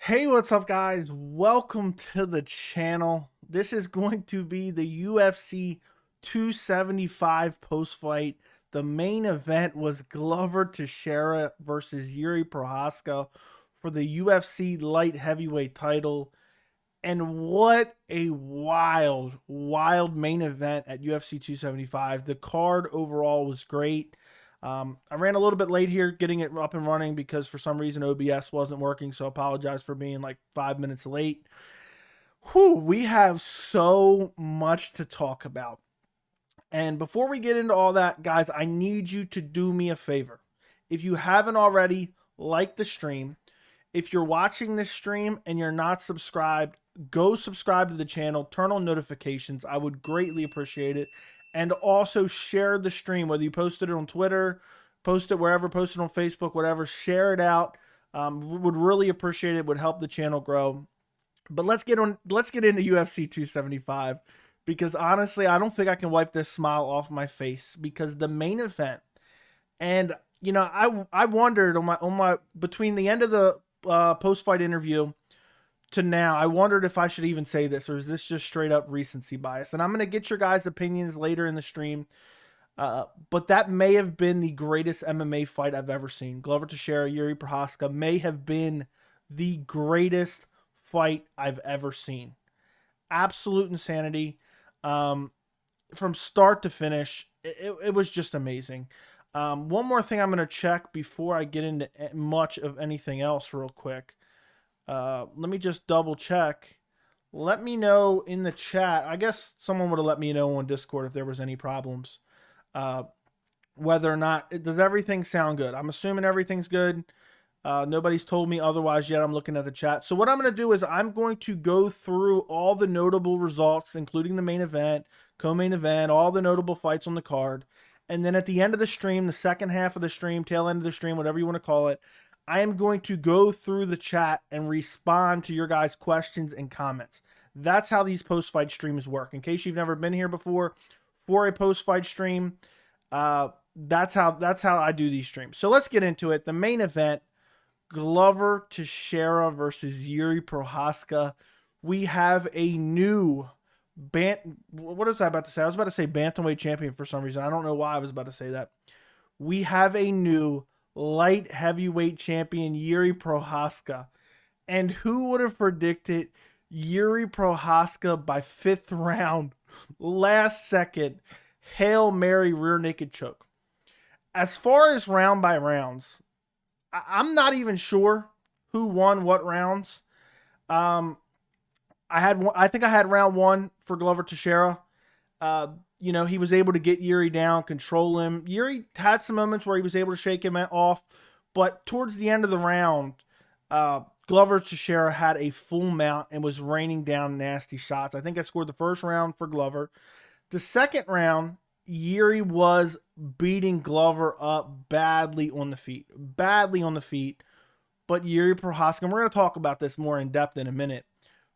Hey, what's up, guys? Welcome to the channel. This is going to be the UFC 275 post-fight. The main event was Glover Teixeira versus Jiri Prochazka for the UFC light heavyweight title. And what a wild main event at UFC 275. The card overall was great. I ran a little bit late here getting it up and running because for some reason OBS wasn't working, so I apologize for being like 5 minutes late. We have so much to talk about. And before we get into all that, guys, I need you to do me a favor. If you haven't already, like the stream. If you're watching this stream and you're not subscribed, go subscribe to the channel, turn on notifications. I would greatly appreciate it. And also share the stream, whether you posted it on Twitter, post it wherever, post it on Facebook, whatever, share it out. Would really appreciate it, would help the channel grow. But let's get into UFC 275 because honestly, I don't think I can wipe this smile off my face because the main event, and you know, I wondered on my between the end of the post-fight interview to now, I wondered if I should even say this, or is this just straight up recency bias? And I'm going to get your guys' opinions later in the stream. But that may have been the greatest MMA fight I've ever seen. Glover Teixeira, Jiri Prochazka may have been the greatest fight I've ever seen. Absolute insanity. From start to finish, it was just amazing. One more thing I'm going to check before I get into much of anything else real quick. Let me just double check. Let me know in the chat. I guess someone would have let me know on Discord if there was any problems. Whether or not, does everything sound good? I'm assuming everything's good. Nobody's told me otherwise yet. I'm looking at the chat. So what I'm going to do is I'm going to go through all the notable results, including the main event, co-main event, all the notable fights on the card. And then at the end of the stream, the second half of the stream, tail end of the stream, whatever you want to call it, I am going to go through the chat and respond to your guys' questions and comments. That's how these post-fight streams work. In case you've never been here before for a post-fight stream, that's how I do these streams. So let's get into it. The main event, Glover Teixeira versus Jiri Prochazka. We have a new what was I about to say? I was about to say bantamweight champion for some reason. I don't know why I was about to say that. We have a new light heavyweight champion, Jiri Prochazka. And who would have predicted Jiri Prochazka by 5th round, last second, Hail Mary rear naked choke? As far as round by rounds, I'm not even sure who won what rounds. I think I had round 1 for Glover Teixeira. You know, he was able to get Yuri down, control him. Yuri had some moments where he was able to shake him off, but towards the end of the round, Glover Teixeira had a full mount and was raining down nasty shots. I think I scored the first round for Glover. The second round, Yuri was beating Glover up badly on the feet. But Jiri Prochazka, and we're going to talk about this more in depth in a minute,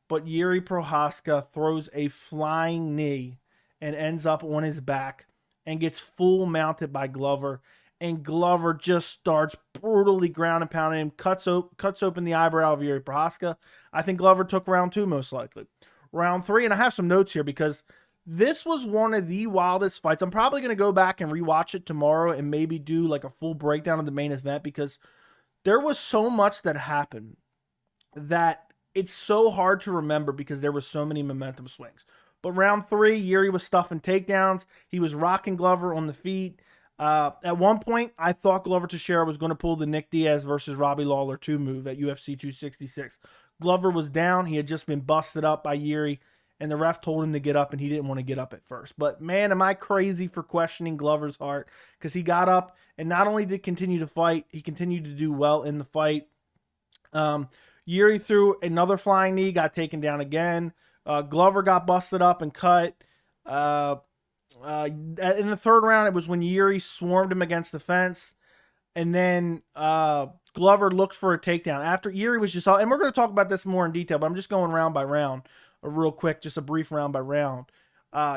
but Jiri Prochazka throws a flying knee and ends up on his back and gets full mounted by Glover. And Glover just starts brutally ground and pounding him, cuts open the eyebrow of Jiri Prochazka. I think Glover took round 2 most likely. Round 3, and I have some notes here because this was one of the wildest fights. I'm probably going to go back and rewatch it tomorrow and maybe do like a full breakdown of the main event because there was so much that happened that it's so hard to remember because there were so many momentum swings. But round 3, Yuri was stuffing takedowns. He was rocking Glover on the feet. At one point, I thought Glover Teixeira was going to pull the Nick Diaz versus Robbie Lawler 2 move at UFC 266. Glover was down. He had just been busted up by Yuri, and the ref told him to get up, and he didn't want to get up at first. But, man, am I crazy for questioning Glover's heart because he got up and not only did continue to fight, he continued to do well in the fight. Yuri threw another flying knee, got taken down again. Glover got busted up and cut. In the third round, it was when Yuri swarmed him against the fence. And then Glover looked for a takedown. After Yuri was just, and we're going to talk about this more in detail, but I'm just going round by round, real quick, just a brief round by round.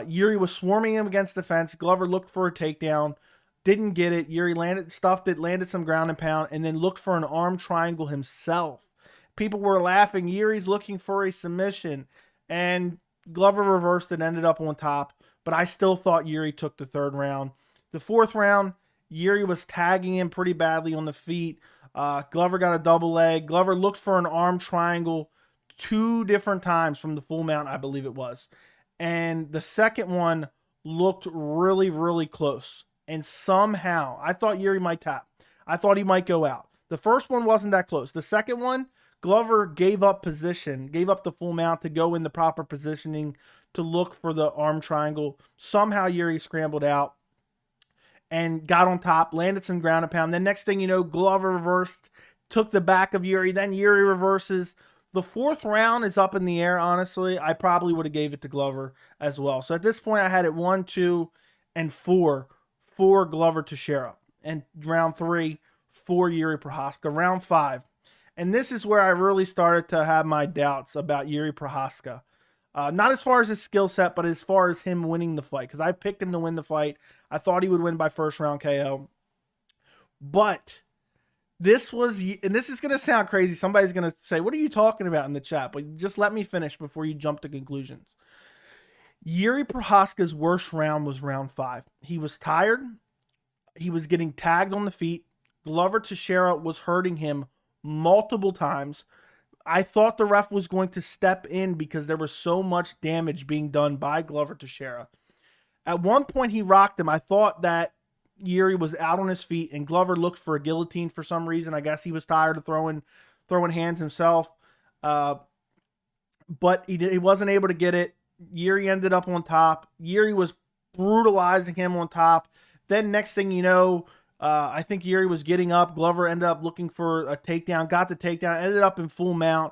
Yuri was swarming him against the fence. Glover looked for a takedown, didn't get it. Yuri stuffed it, landed some ground and pound, and then looked for an arm triangle himself. People were laughing. Yuri's looking for a submission. And Glover reversed and ended up on top. But I still thought Yuri took the third round. The fourth round, Yuri was tagging him pretty badly on the feet. Glover got a double leg. Glover looked for an arm triangle 2 different times from the full mount, I believe it was. And the second one looked really, really close. And somehow, I thought Yuri might tap. I thought he might go out. The first one wasn't that close. The second one, Glover gave up position, gave up the full mount to go in the proper positioning to look for the arm triangle. Somehow Yuri scrambled out and got on top, landed some ground and pound. Then next thing you know, Glover reversed, took the back of Yuri. Then Yuri reverses. The fourth round is up in the air, honestly. I probably would have gave it to Glover as well. So at this point, I had it 1, 2, and 4 for Glover Teixeira. And round 3 for Jiri Prochazka. Round 5. And this is where I really started to have my doubts about Jiri Prochazka. Not as far as his skill set, but as far as him winning the fight. Because I picked him to win the fight. I thought he would win by first round KO. But this was, and this is going to sound crazy. Somebody's going to say, what are you talking about in the chat? But just let me finish before you jump to conclusions. Jiri Prochazka's worst round was round 5. He was tired. He was getting tagged on the feet. Glover Teixeira was hurting him multiple times. I thought the ref was going to step in because there was so much damage being done by Glover Teixeira. At one point, he rocked him. I thought that Yuri was out on his feet, and Glover looked for a guillotine for some reason. I guess he was tired of throwing hands himself. But he wasn't able to get it. Yuri ended up on top. Yuri was brutalizing him on top. Then next thing you know, I think Yuri was getting up. Glover ended up looking for a takedown, got the takedown, ended up in full mount,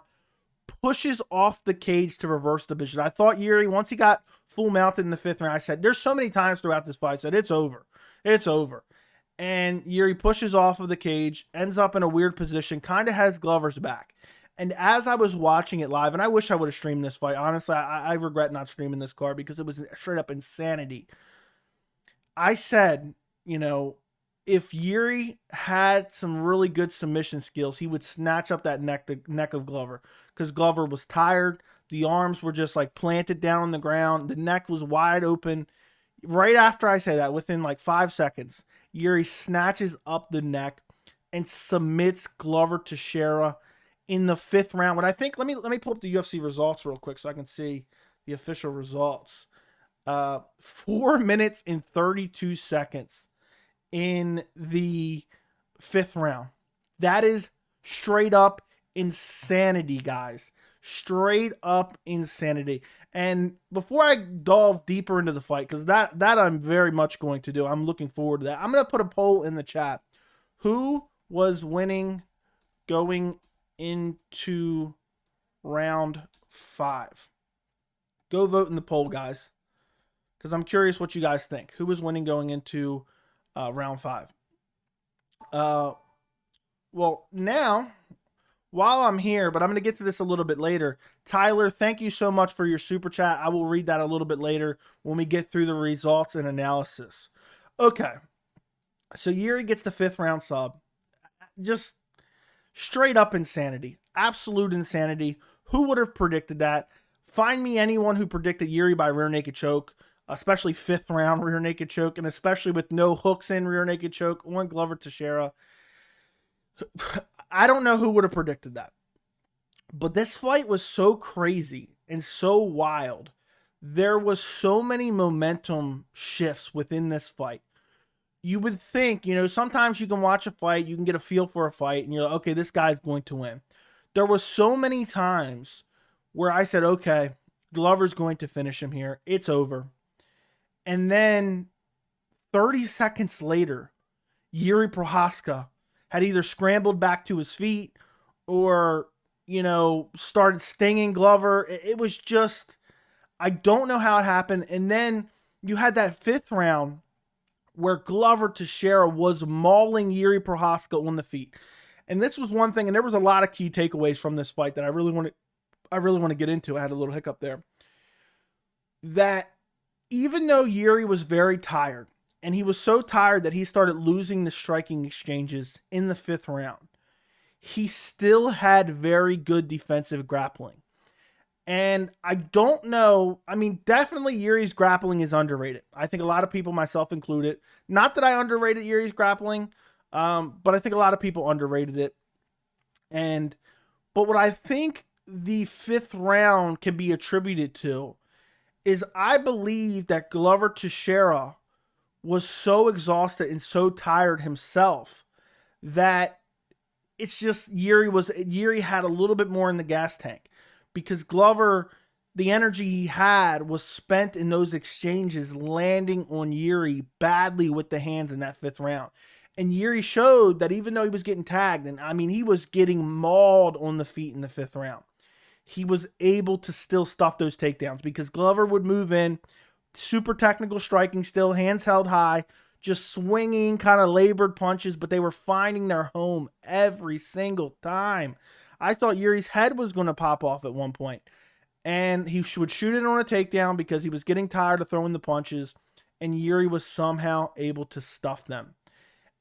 pushes off the cage to reverse the position. I thought Yuri, once he got full mounted in the 5th round, I said, there's so many times throughout this fight, I said, it's over. It's over. And Yuri pushes off of the cage, ends up in a weird position, kind of has Glover's back. And as I was watching it live, and I wish I would have streamed this fight. Honestly, I regret not streaming this card because it was straight up insanity. I said, you know, if Yuri had some really good submission skills, he would snatch up that neck of Glover, because Glover was tired. The arms were just like planted down on the ground. The neck was wide open. Right after I say that, within like 5 seconds, Yuri snatches up the neck and submits Glover Teixeira in the 5th round. What I think, let me pull up the UFC results real quick so I can see the official results. 4 minutes and 32 seconds in the 5th round. That is straight up insanity, guys. Straight up insanity. And before I delve deeper into the fight, because that I'm very much going to do, I'm looking forward to that. I'm going to put a poll in the chat. Who was winning going into round 5? Go vote in the poll, guys, because I'm curious what you guys think. Who was winning going into round 5? Well, now, while I'm here, but I'm going to get to this a little bit later. Tyler, thank you so much for your super chat. I will read that a little bit later when we get through the results and analysis. Okay. So Yuri gets the 5th round sub. Just straight up insanity. Absolute insanity. Who would have predicted that? Find me anyone who predicted Yuri by rear naked choke, especially 5th round rear naked choke, and especially with no hooks in rear naked choke on Glover Teixeira. I don't know who would have predicted that. But this fight was so crazy and so wild. There was so many momentum shifts within this fight. You would think, you know, sometimes you can watch a fight, you can get a feel for a fight, and you're like, okay, this guy's going to win. There was so many times where I said, okay, Glover's going to finish him here. It's over. And then 30 seconds later, Jiri Prochazka had either scrambled back to his feet or, you know, started stinging Glover. It was just, I don't know how it happened. And then you had that 5th round where Glover Teixeira was mauling Jiri Prochazka on the feet. And this was one thing, and there was a lot of key takeaways from this fight that I really want to get into. I had a little hiccup there. That even though Yuri was very tired, and he was so tired that he started losing the striking exchanges in the 5th round, he still had very good defensive grappling. And I don't know. I mean, definitely Yuri's grappling is underrated. I think a lot of people, myself included, not that I underrated Yuri's grappling, but I think a lot of people underrated it. But what I think the 5th round can be attributed to is I believe that Glover Teixeira was so exhausted and so tired himself that it's just Yuri had a little bit more in the gas tank, because Glover, the energy he had was spent in those exchanges landing on Yuri badly with the hands in that 5th round. And Yuri showed that even though he was getting tagged, and I mean, he was getting mauled on the feet in the 5th round, he was able to still stuff those takedowns, because Glover would move in, super technical striking still, hands held high, just swinging kind of labored punches, but they were finding their home every single time. I thought Yuri's head was going to pop off at one point, and he would shoot it on a takedown because he was getting tired of throwing the punches, and Yuri was somehow able to stuff them.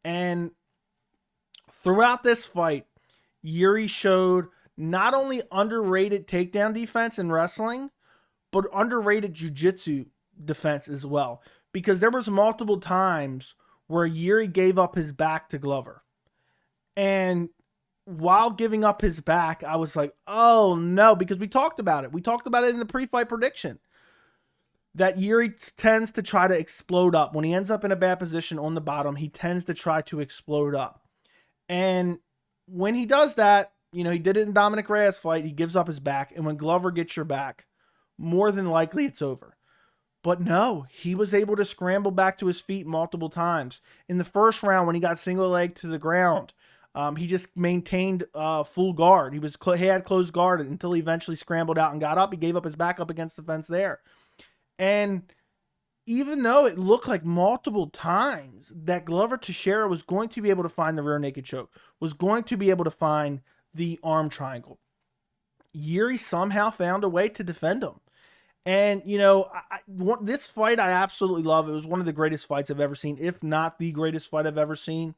And throughout this fight, Yuri showed not only underrated takedown defense in wrestling, but underrated jiu-jitsu defense as well. Because there was multiple times where Yuri gave up his back to Glover. And while giving up his back, I was like, oh no, because we talked about it. We talked about it in the pre-fight prediction, that Yuri tends to try to explode up. When he ends up in a bad position on the bottom, he tends to try to explode up. And when he does that, you know, he did it in Dominic Reyes' fight, he gives up his back. And when Glover gets your back, more than likely it's over. But no, he was able to scramble back to his feet multiple times. In the first round, when he got single leg to the ground, he just maintained full guard. He had closed guard until he eventually scrambled out and got up. He gave up his back up against the fence there. And even though it looked like multiple times that Glover Teixeira was going to be able to find the rear naked choke, was going to be able to find the arm triangle, Yuri somehow found a way to defend him. And, you know, this fight I absolutely love. It was one of the greatest fights I've ever seen, if not the greatest fight I've ever seen.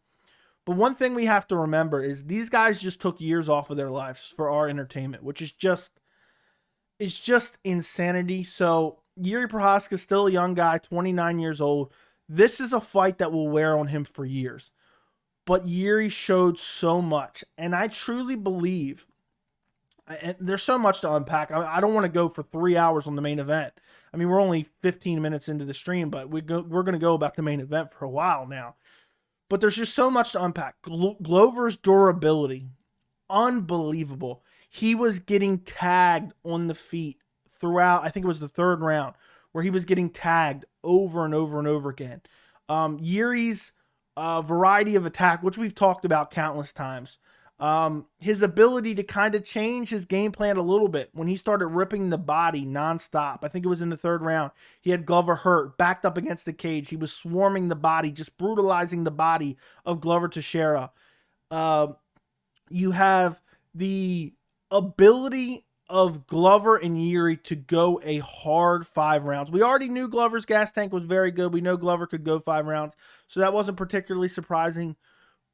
But one thing we have to remember is these guys just took years off of their lives for our entertainment, which is just insanity. So Jiri Prochazka is still a young guy, 29 years old. This is a fight that will wear on him for years. But Yuri showed so much. And I truly believe, and there's so much to unpack. I don't want to go for 3 hours on the main event. I mean, we're only 15 minutes into the stream, but we're going to go about the main event for a while now. But there's just so much to unpack. Glover's durability, unbelievable. He was getting tagged on the feet throughout, I think it was the 3rd round, where he was getting tagged over and over and over again. Yuri's variety of attack, which we've talked about countless times. His ability to kind of change his game plan a little bit when he started ripping the body nonstop. I think it was in the 3rd round. He had Glover hurt, backed up against the cage. He was swarming the body, just brutalizing the body of Glover Teixeira. You have the ability of Glover and Yuri to go a hard 5 rounds. We already knew Glover's gas tank was very good. We know Glover could go 5 rounds, so that wasn't particularly surprising.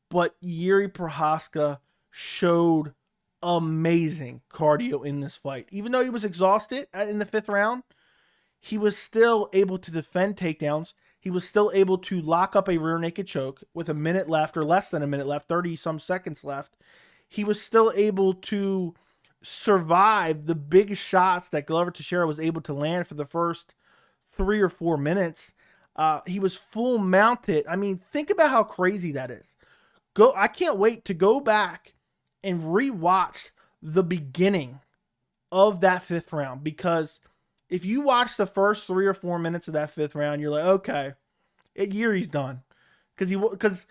But Jiri Prochazka showed amazing cardio in this fight. Even though he was exhausted in the 5th round, he was still able to defend takedowns. He was still able to lock up a rear naked choke with a minute left, or less than a minute left, 30 some seconds left. He was still able to survive the big shots that Glover Teixeira was able to land for the first 3 or 4 minutes. He was full mounted. I mean, think about how crazy that is. I can't wait to go back and rewatch the beginning of that 5th round, because if you watch the first 3 or 4 minutes of that 5th round, you're like, okay, Yuri's done. Because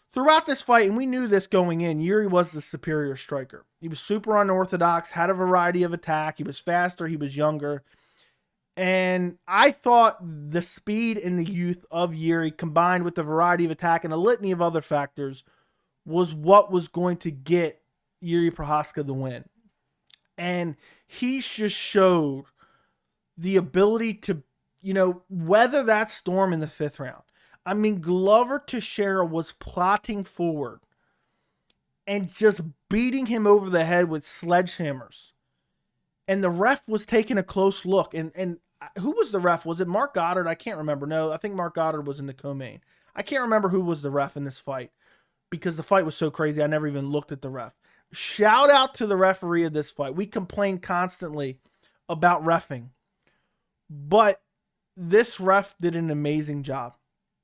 throughout this fight, and we knew this going in, Yuri was the superior striker. He was super unorthodox, had a variety of attack. He was faster, he was younger. And I thought the speed and the youth of Yuri, combined with the variety of attack and a litany of other factors, was what was going to get Jiri Prochazka the win. And he just showed the ability to, you know, weather that storm in the 5th round. I mean, Glover Teixeira was plotting forward and just beating him over the head with sledgehammers. And the ref was taking a close look. And who was the ref? Was it Mark Goddard? I can't remember. No, I think Mark Goddard was in the co-main. I can't remember who was the ref in this fight because the fight was so crazy. I never even looked at the ref. Shout out to the referee of this fight. We complain constantly about reffing, but this ref did an amazing job.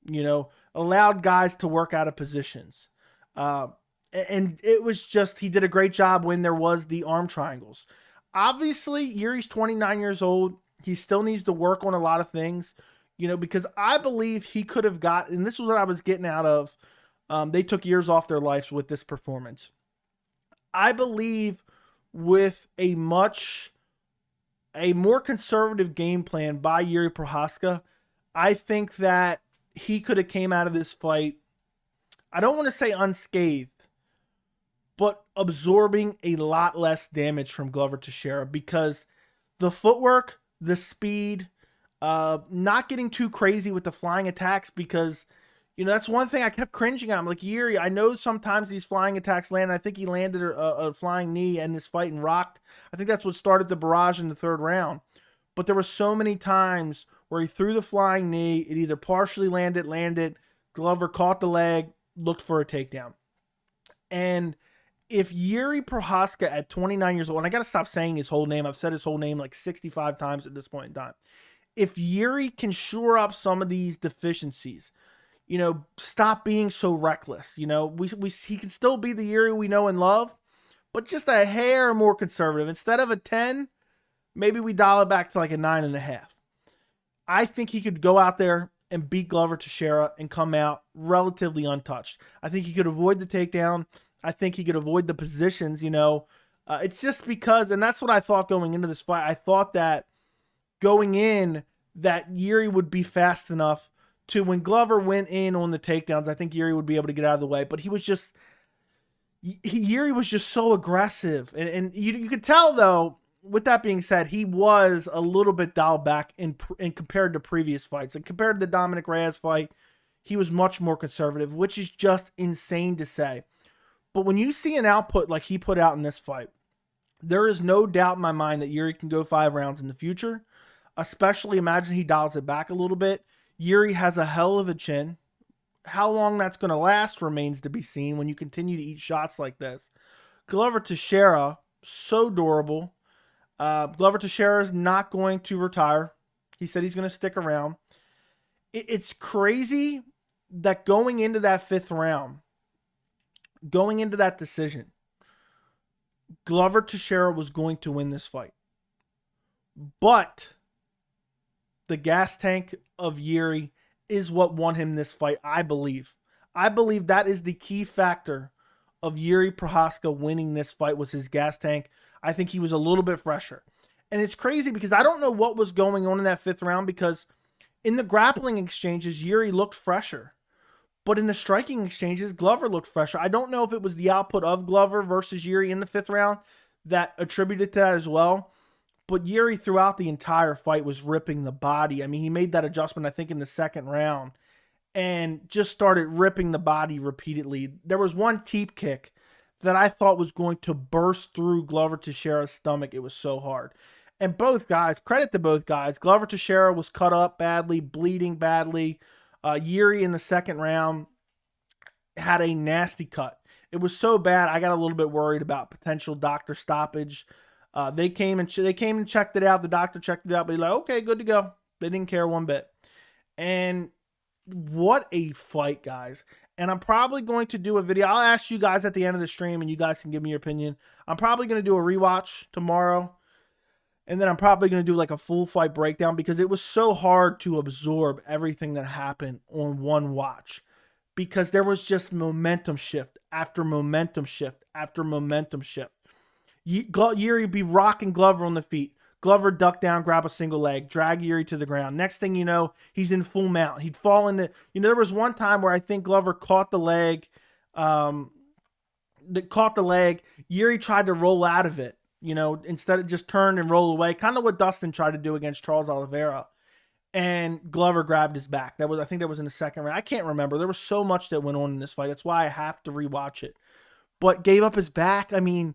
You know, allowed guys to work out of positions. And it was just, he did a great job when there was the arm triangles. Obviously, Yuri's 29 years old. He still needs to work on a lot of things, you know, because I believe he could have got, and this is what I was getting out of, they took years off their lives with this performance. I believe with a more conservative game plan by Jiri Prochazka, I think that he could have came out of this fight, I don't want to say unscathed, but absorbing a lot less damage from Glover Teixeira because the footwork, the speed, not getting too crazy with the flying attacks because, you know, that's one thing I kept cringing at. I'm like, Yuri, I know sometimes these flying attacks land. I think he landed a flying knee in this fight and rocked. I think that's what started the barrage in the third round. But there were so many times where he threw the flying knee. It either partially landed. Glover caught the leg, looked for a takedown. And if Jiri Prochazka at 29 years old, and I got to stop saying his whole name. I've said his whole name like 65 times at this point in time. If Yuri can shore up some of these deficiencies, you know, stop being so reckless, you know, he can still be the Yuri we know and love, but just a hair more conservative. Instead of a 10, maybe we dial it back to like a 9.5. I think he could go out there and beat Glover Teixeira and come out relatively untouched. I think he could avoid the takedown. I think he could avoid the positions, you know. It's just because, and that's what I thought going into this fight. I thought that going in, that Yuri would be fast enough to, when Glover went in on the takedowns, I think Yuri would be able to get out of the way. But he was just, Yuri was just so aggressive. And you could tell, though, with that being said, he was a little bit dialed back in compared to previous fights. And compared to the Dominic Reyes fight, he was much more conservative, which is just insane to say. But when you see an output like he put out in this fight, there is no doubt in my mind that Yuri can go 5 rounds in the future. Especially, imagine he dials it back a little bit. Yuri has a hell of a chin. How long that's going to last remains to be seen when you continue to eat shots like this. Glover Teixeira, so durable. Glover Teixeira is not going to retire. He said he's going to stick around. It's crazy that going into that 5th round, going into that decision, Glover Teixeira was going to win this fight. But the gas tank of Yuri is what won him this fight, I believe. I believe that is the key factor of Jiri Prochazka winning this fight, was his gas tank. I think he was a little bit fresher. And it's crazy because I don't know what was going on in that 5th round, because in the grappling exchanges, Yuri looked fresher. But in the striking exchanges, Glover looked fresher. I don't know if it was the output of Glover versus Yuri in the 5th round that attributed to that as well. But Yuri throughout the entire fight was ripping the body. I mean, he made that adjustment, I think, in the 2nd round and just started ripping the body repeatedly. There was one teep kick that I thought was going to burst through Glover Teixeira's stomach. It was so hard. And both guys, credit to both guys. Glover Teixeira was cut up badly, bleeding badly. Yuri in the 2nd round had a nasty cut. It was so bad, I got a little bit worried about potential doctor stoppage. They came and checked it out. The doctor checked it out, but he's like, okay, good to go. They didn't care one bit. And what a fight, guys. And I'm probably going to do a video. I'll ask you guys at the end of the stream, and you guys can give me your opinion. I'm probably going to do a rewatch tomorrow. And then I'm probably going to do like a full fight breakdown, because it was so hard to absorb everything that happened on one watch. Because there was just momentum shift after momentum shift after momentum shift. Yuri be rocking Glover on the feet. Glover duck down, grab a single leg, drag Yuri to the ground. Next thing you know, he's in full mount. He'd fall into, you know, there was one time where I think Glover caught the leg. Yuri tried to roll out of it, you know, instead of just turn and roll away. Kind of what Dustin tried to do against Charles Oliveira. And Glover grabbed his back. I think that was in the 2nd round. I can't remember. There was so much that went on in this fight. That's why I have to rewatch it. but gave up his back. I mean,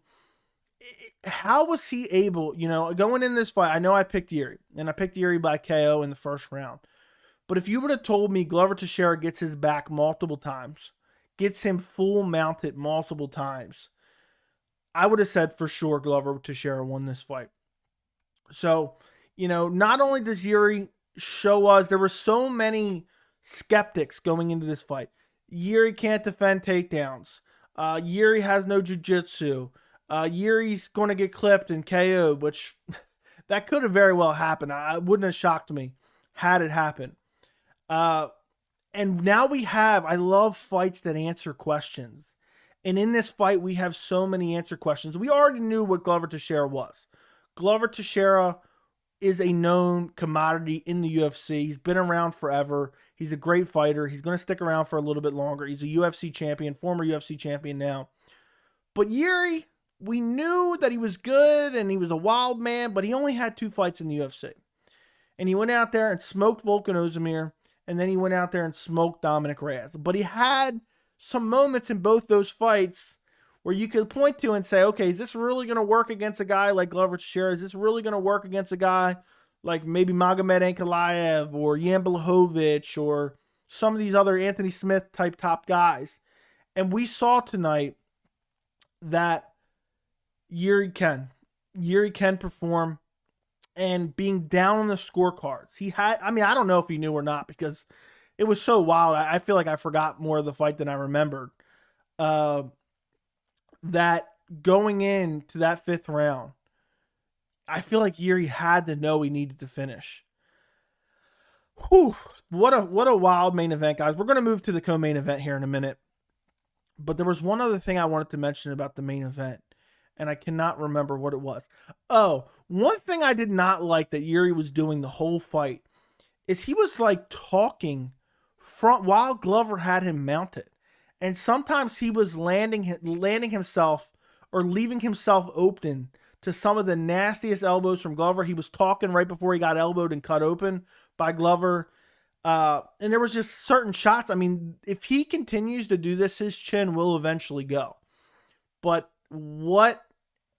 how was he able, going in this fight? I know I picked Yuri, and I picked Yuri by KO in the first round. But if you would have told me Glover Teixeira gets his back multiple times, gets him full mounted multiple times, I would have said for sure Glover Teixeira won this fight. So, not only does Yuri show us, there were so many skeptics going into this fight. Yuri can't defend takedowns. Yuri has no jiu-jitsu. Yuri's going to get clipped and KO'd, which that could have very well happened. It wouldn't have shocked me had it happened. And now I love fights that answer questions. And in this fight, we have so many answer questions. We already knew what Glover Teixeira was. Glover Teixeira is a known commodity in the UFC. He's been around forever. He's a great fighter. He's going to stick around for a little bit longer. He's a UFC champion, former UFC champion now. But Yuri, we knew that he was good and he was a wild man, but he only had 2 fights in the UFC. And he went out there and smoked Volkan Ozdemir, and then he went out there and smoked Dominic Reyes. But he had some moments in both those fights where you could point to and say, okay, is this really going to work against a guy like Glover Teixeira? Is this really going to work against a guy like maybe Magomed Ankalaev or Jan Blachowicz or some of these other Anthony Smith type top guys? And we saw tonight that Yuri can perform, and being down on the scorecards. I don't know if he knew or not, because it was so wild. I feel like I forgot more of the fight than I remembered. That going into that 5th round, I feel like Yuri had to know he needed to finish. Whew, what a wild main event, guys. We're going to move to the co-main event here in a minute. But there was one other thing I wanted to mention about the main event, and I cannot remember what it was. Oh, one thing I did not like that Yuri was doing the whole fight is he was like talking while Glover had him mounted. And sometimes he was landing himself or leaving himself open to some of the nastiest elbows from Glover. He was talking right before he got elbowed and cut open by Glover. And there was just certain shots. I mean, if he continues to do this, his chin will eventually go. But what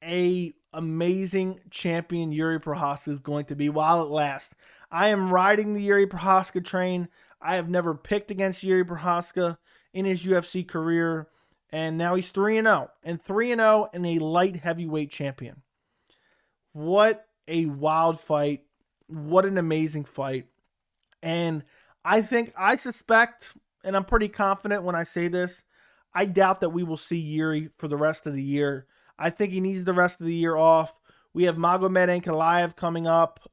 a amazing champion Jiri Prochazka is going to be while it lasts. I am riding the Jiri Prochazka train. I have never picked against Jiri Prochazka in his UFC career, and now he's 3-0, and 3-0 and a light heavyweight champion. What a wild fight. What an amazing fight. And I suspect, and I'm pretty confident when I say this, I doubt that we will see Yuri for the rest of the year. I think he needs the rest of the year off. We have Magomed Ankalaev coming up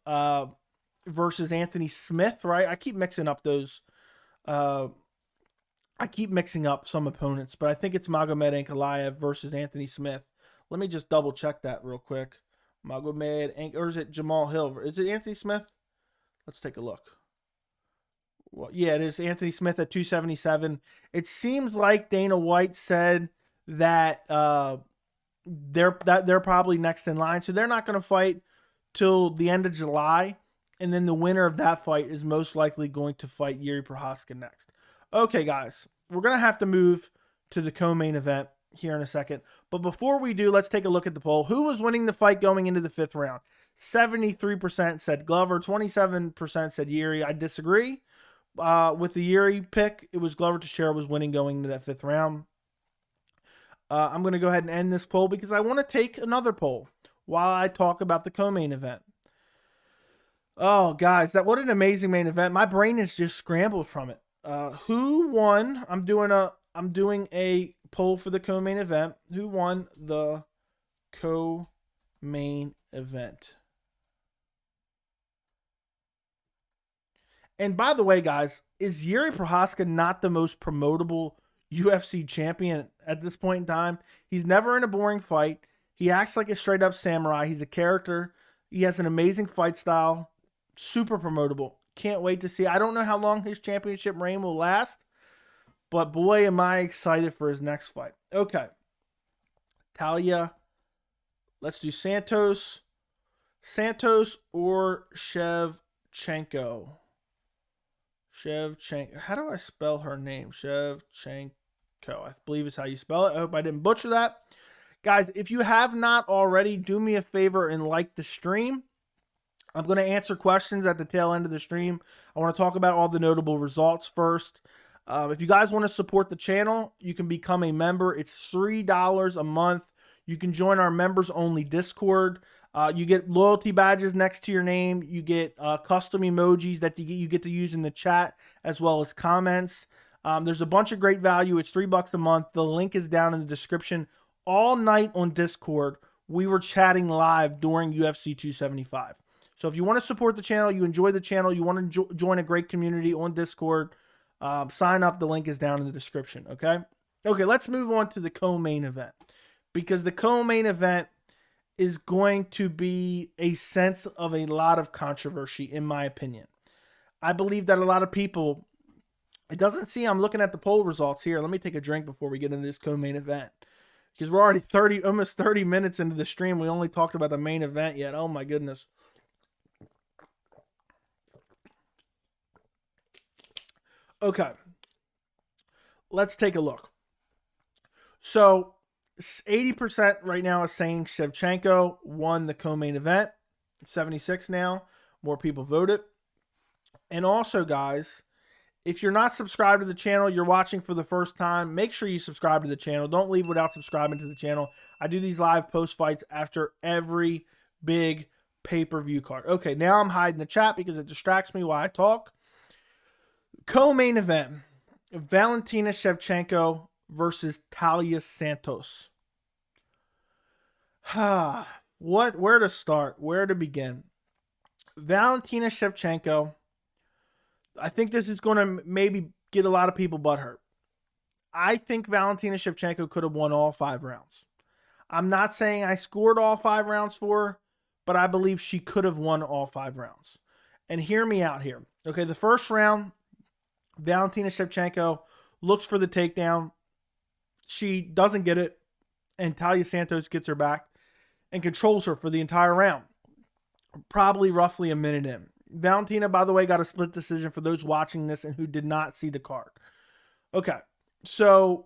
versus Anthony Smith, right? I keep mixing up those. I keep mixing up some opponents, but I think it's Magomed Ankalaev versus Anthony Smith. Let me just double check that real quick. Or is it Jamal Hill? Is it Anthony Smith? Let's take a look. Well, yeah, it is Anthony Smith at 277. It seems like Dana White said that they're probably next in line, so they're not going to fight till the end of July, and then the winner of that fight is most likely going to fight Jiri Prochazka next. Okay, guys, we're going to have to move to the co-main event here in a second, but before we do, let's take a look at the poll. Who was winning the fight going into the 5th round? 73% said Glover, 27% said Yuri. I disagree with the Yuri pick. It was Glover Teixeira was winning going into that 5th round. I'm going to go ahead and end this poll because I want to take another poll while I talk about the co-main event. Oh, guys, what an amazing main event. My brain is just scrambled from it. Who won? I'm doing a poll for the co-main event. Who won the co-main event? And by the way, guys, is Jiri Prochazka not the most promotable UFC champion at this point in time? He's never in a boring fight. He acts like a straight up samurai. He's a character. He has an amazing fight style. Super promotable. Can't wait to see. I don't know how long his championship reign will last, but boy, am I excited for his next fight. Okay. Talia. Let's do Santos. Santos or Shevchenko. Shevchenko. How do I spell her name? Shevchenko. I believe is how you spell it. I hope I didn't butcher that. Guys, if you have not already, do me a favor and like the stream. I'm going to answer questions at the tail end of the stream. I want to talk about all the notable results first. If you guys want to support the channel, you can become a member. It's $3 a month. You can join our members-only Discord. You get loyalty badges next to your name. You get custom emojis that you get to use in the chat, as well as comments. There's a bunch of great value. It's $3 a month. The link is down in the description. All night on Discord, we were chatting live during UFC 275. So if you want to support the channel, you enjoy the channel, you want to join a great community on Discord, sign up. The link is down in the description, okay? Okay, let's move on to the co-main event, because the co-main event is going to be a sense of a lot of controversy, in my opinion. I believe that a lot of people, it doesn't seem, I'm looking at the poll results here. Let me take a drink before we get into this co-main event, because we're already almost 30 minutes into the stream. We only talked about the main event yet. Oh my goodness. Okay, let's take a look. So 80% right now is saying Shevchenko won the co-main event. 76 now. More people voted. And also, guys, if you're not subscribed to the channel, you're watching for the first time, make sure you subscribe to the channel. Don't leave without subscribing to the channel. I do these live post fights after every big pay-per-view card. Okay, now I'm hiding the chat because it distracts me while I talk. Co-main event, Valentina Shevchenko versus Taila Santos. Where to start? Where to begin? Valentina Shevchenko, I think this is going to maybe get a lot of people butthurt. I think Valentina Shevchenko could have won all 5 rounds. I'm not saying I scored all 5 rounds for her, but I believe she could have won all 5 rounds. And hear me out here. Okay, the first round, Valentina Shevchenko looks for the takedown. She doesn't get it, and Talia Santos gets her back and controls her for the entire round. Probably roughly a minute in. Valentina, by the way, got a split decision for those watching this and who did not see the card. Okay, so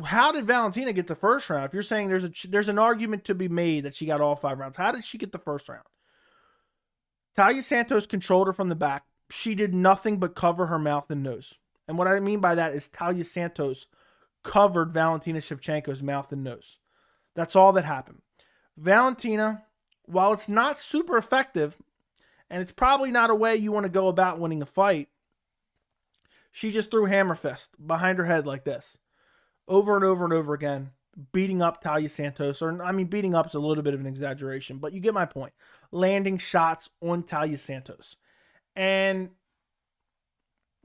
how did Valentina get the first round? If you're saying there's an argument to be made that she got all 5 rounds, how did she get the first round? Talia Santos controlled her from the back. She did nothing but cover her mouth and nose. And what I mean by that is Talia Santos covered Valentina Shevchenko's mouth and nose. That's all that happened. Valentina, while it's not super effective, and it's probably not a way you want to go about winning a fight, she just threw hammer fist behind her head like this, over and over and over again, beating up Talia Santos. Or, I mean, beating up is a little bit of an exaggeration, but you get my point. Landing shots on Talia Santos. And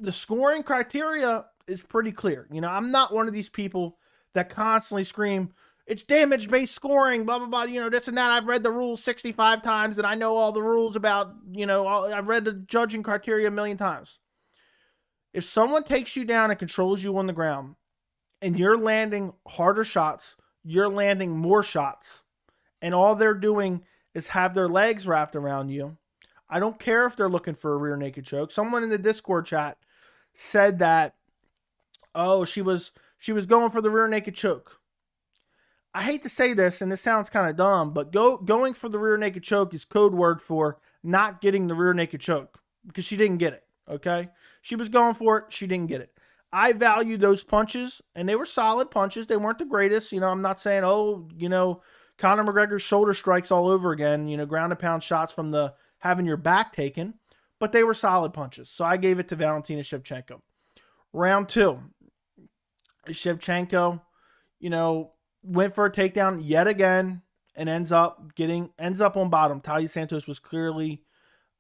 the scoring criteria is pretty clear. You know, I'm not one of these people that constantly scream, it's damage-based scoring, blah, blah, blah, you know, this and that. I've read the rules 65 times and I know all the rules about, you know, I've read the judging criteria a million times. If someone takes you down and controls you on the ground and you're landing harder shots, you're landing more shots, and all they're doing is have their legs wrapped around you, I don't care if they're looking for a rear naked choke. Someone in the Discord chat said that, oh, she was going for the rear naked choke. I hate to say this, and this sounds kind of dumb, but going for the rear naked choke is code word for not getting the rear naked choke, because she didn't get it, okay? She was going for it. She didn't get it. I value those punches, and they were solid punches. They weren't the greatest. You know, I'm not saying, oh, you know, Conor McGregor's shoulder strikes all over again, you know, ground and pound shots from the having your back taken, but they were solid punches. So I gave it to Valentina Shevchenko. Round 2, Shevchenko, you know, went for a takedown yet again and ends up on bottom. Talia Santos was clearly,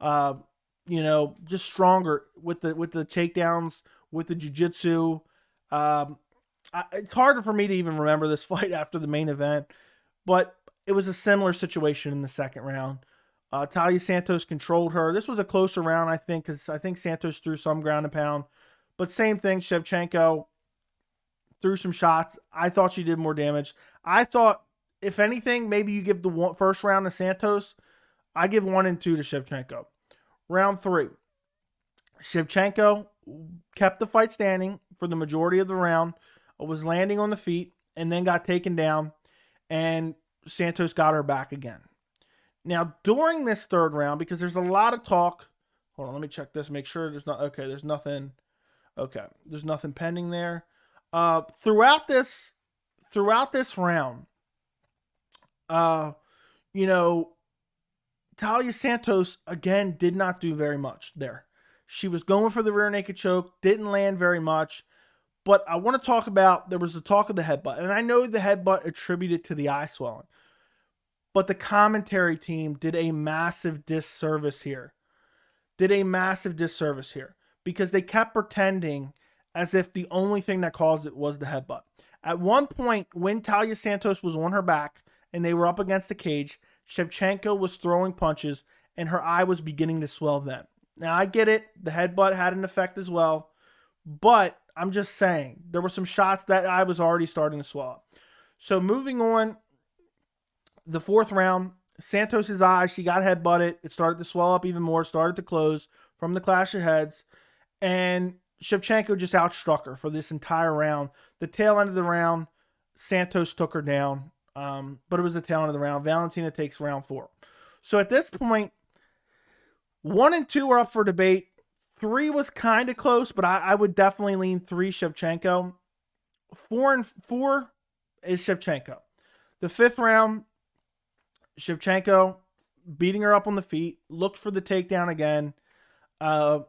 you know, just stronger with the takedowns, with the jiu-jitsu. It's harder for me to even remember this fight after the main event, but it was a similar situation in the second round. Talia Santos controlled her. This was a closer round, I think, because I think Santos threw some ground and pound. But same thing, Shevchenko threw some shots. I thought she did more damage. I thought, if anything, maybe you give the first round to Santos. I give 1 and 2 to Shevchenko. Round 3, Shevchenko kept the fight standing for the majority of the round. was landing on the feet and then got taken down, and Santos got her back again. Now, during this third round, because there's a lot of talk, hold on, let me check this, make sure there's not, okay, there's nothing, okay, there's nothing pending there. Throughout this round, you know, Talia Santos, again, did not do very much there. She was going for the rear naked choke, didn't land very much. But I want to talk about, there was the talk of the headbutt. And I know the headbutt attributed to the eye swelling. But the commentary team did a massive disservice here. Because they kept pretending as if the only thing that caused it was the headbutt. At one point, when Talia Santos was on her back and they were up against the cage, Shevchenko was throwing punches and her eye was beginning to swell then. Now, I get it. The headbutt had an effect as well. But I'm just saying, there were some shots that eye was already starting to swell up. So moving on, the fourth round, Santos's eye, she got headbutted. It started to swell up even more, started to close from the clash of heads. And Shevchenko just outstruck her for this entire round. The tail end of the round, Santos took her down. But it was the tail end of the round. Valentina takes round 4. So at this point, 1 and 2 are up for debate. 3 was kind of close, but I would definitely lean 3 Shevchenko. 4 is Shevchenko. The 5th round, Shevchenko beating her up on the feet, looked for the takedown again. And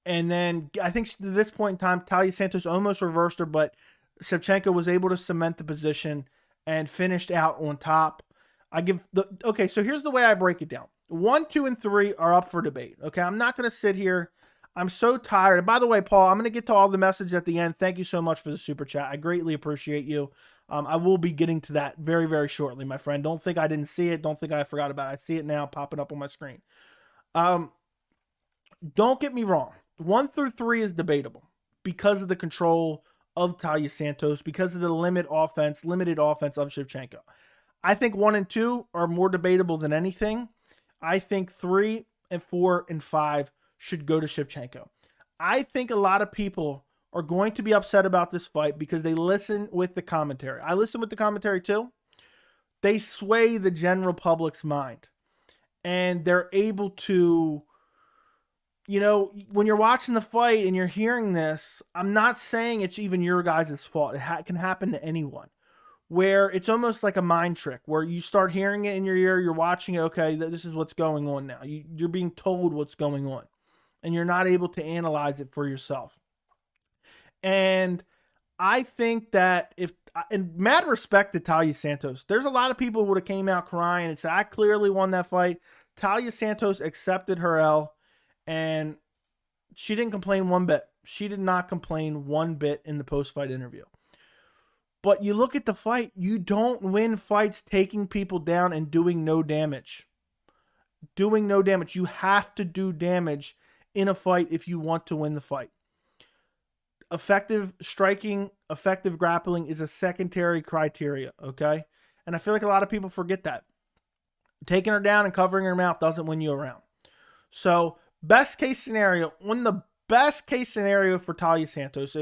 then I think at this point in time, Talia Santos almost reversed her, but Shevchenko was able to cement the position and finished out on top. Okay, so here's the way I break it down. 1, 2, and 3 are up for debate. Okay, I'm not going to sit here. I'm so tired. And by the way, Paul, I'm going to get to all the messages at the end. Thank you so much for the super chat. I greatly appreciate you. I will be getting to that very, very shortly, my friend. Don't think I didn't see it. Don't think I forgot about it. I see it now popping up on my screen. Don't get me wrong. 1 through 3 is debatable because of the control of Talia Santos, because of the limited offense of Shevchenko. I think 1 and 2 are more debatable than anything. I think 3 and 4 and 5 should go to Shevchenko. I think a lot of people are going to be upset about this fight because they listen with the commentary. I listen with the commentary too. They sway the general public's mind. And they're able to, you know, when you're watching the fight and you're hearing this, I'm not saying it's even your guys' fault. It can happen to anyone. Where it's almost like a mind trick, where you start hearing it in your ear, you're watching it, okay, this is what's going on now. You're being told what's going on, and you're not able to analyze it for yourself. And I think that and mad respect to Talia Santos, there's a lot of people who would have came out crying and said, I clearly won that fight. Talia Santos accepted her L, and she didn't complain one bit. She did not complain one bit in the post-fight interview. But you look at the fight, you don't win fights taking people down and doing no damage. Doing no damage. You have to do damage in a fight if you want to win the fight. Effective striking, effective grappling is a secondary criteria, okay? And I feel like a lot of people forget that. Taking her down and covering her mouth doesn't win you around. So, best case scenario, for Talia Santos,